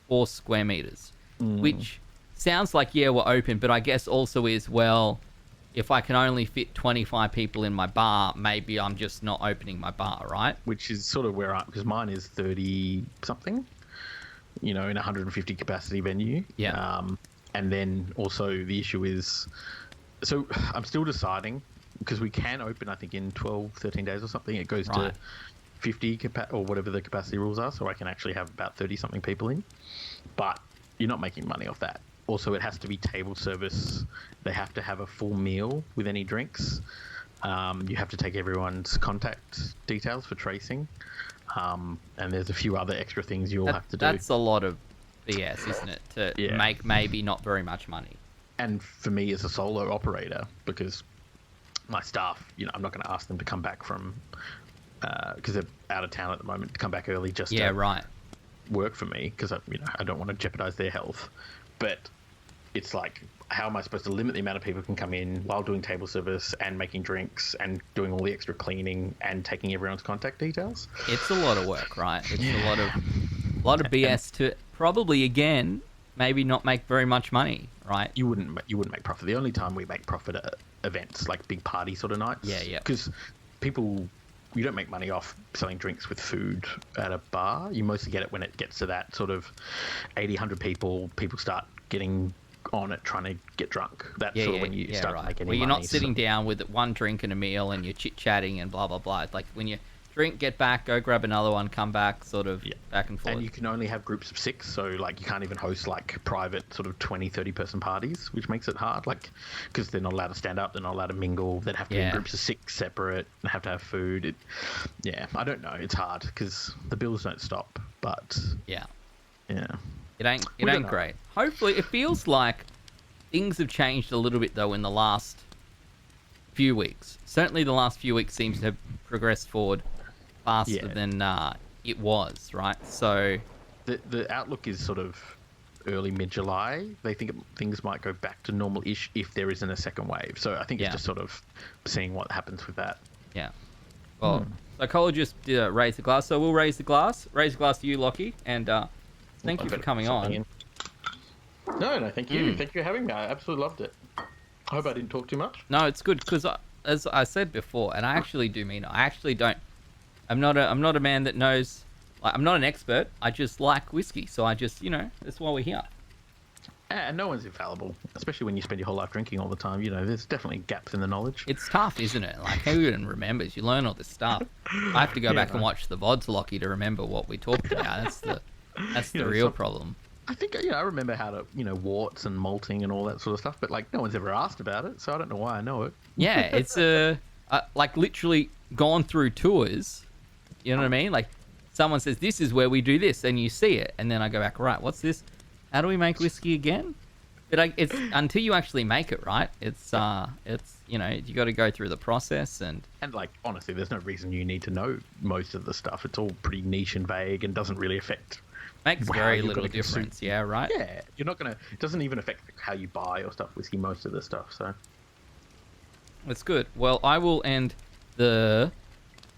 4 square meters, which sounds like we're open, but I guess also is if I can only fit 25 people in my bar, maybe I'm just not opening my bar, right? Which is sort of where because mine is 30 something, in a 150 capacity venue. Yeah. And then also the issue is, so I'm still deciding because we can open, I think in 12, 13 days or something, it goes to 50 or whatever the capacity rules are. So I can actually have about 30 something people in, but you're not making money off that. Also, it has to be table service. They have to have a full meal with any drinks. You have to take everyone's contact details for tracing. And there's a few other extra things you'll have to do. That's a lot of BS, isn't it? To make maybe not very much money. And for me as a solo operator, because my staff, I'm not going to ask them to come back from... because they're out of town at the moment, to come back early just to work for me, because I don't want to jeopardize their health. But it's like, how am I supposed to limit the amount of people who can come in while doing table service and making drinks and doing all the extra cleaning and taking everyone's contact details? It's a lot of work, right? It's a lot of BS to probably, again, maybe not make very much money, right? You wouldn't make profit. The only time we make profit at events, like big party sort of nights. Yeah. Because you don't make money off selling drinks with food at a bar. You mostly get it when it gets to that sort of 80, 100 people. People start getting on it, trying to get drunk. That's sort of when you start to make any money. Well, you're not sitting down with one drink and a meal and you're chit-chatting and blah, blah, blah. It's like when you're drink, get back, go grab another one, come back, sort of back and forth. And you can only have groups of 6, so like you can't even host like private sort of 20-30 person parties, which makes it hard, like because they're not allowed to stand up, they're not allowed to mingle, they'd have to be in groups of 6 separate and have to have food. I don't know, it's hard because the bills don't stop, but yeah, it ain't great. Hopefully it feels like things have changed a little bit though in the last few weeks. Certainly the last few weeks seems to have progressed forward faster than it was, right? So the outlook is sort of early mid-July. They think things might go back to normal-ish if there isn't a second wave. So I think it's just sort of seeing what happens with that. Yeah. Well, psychologist raised the glass, so we'll raise the glass. Raise the glass to you, Lachy, and thank you for coming on. No, thank you. Thank you for having me. I absolutely loved it. I hope I didn't talk too much. No, it's good because, as I said before, and I actually do mean it, I actually don't. I'm not a man that knows. Like, I'm not an expert. I just like whiskey, so I just that's why we're here. And no one's infallible, especially when you spend your whole life drinking all the time. There's definitely gaps in the knowledge. It's tough, isn't it? Like, who even remembers? You learn all this stuff. I have to go back and watch the VODs, Lachy, to remember what we talked about. That's the real problem. I think I remember how to worts and malting and all that sort of stuff, but like no one's ever asked about it, so I don't know why I know it. Yeah, it's like literally gone through tours. You know what I mean? Like someone says this is where we do this, and you see it, and then I go back. Right, what's this? How do we make whiskey again? But it's until you actually make it, right? It's you got to go through the process and like honestly, there's no reason you need to know most of the stuff. It's all pretty niche and vague and doesn't really affect. Makes very little difference, yeah, right? Yeah, you're not gonna. It doesn't even affect how you buy or stuff whiskey. Most of the stuff, so that's good. Well, I will end the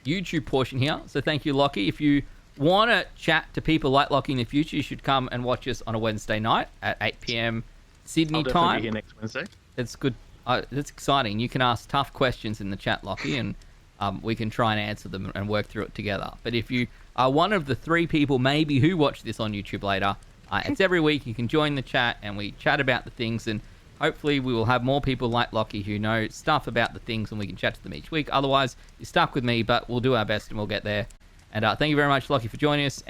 YouTube portion here. So thank you, Lachy. If you want to chat to people like Lachy in the future, you should come and watch us on a Wednesday night at 8 p.m. Sydney time. I'll definitely be here next Wednesday. It's good. That's exciting. You can ask tough questions in the chat, Lachy, and we can try and answer them and work through it together. But if you are one of the 3 people maybe who watch this on YouTube later, it's every week. You can join the chat and we chat about the things, and hopefully we will have more people like Lachy who know stuff about the things and we can chat to them each week. Otherwise, you're stuck with me, but we'll do our best and we'll get there. And thank you very much, Lachy, for joining us.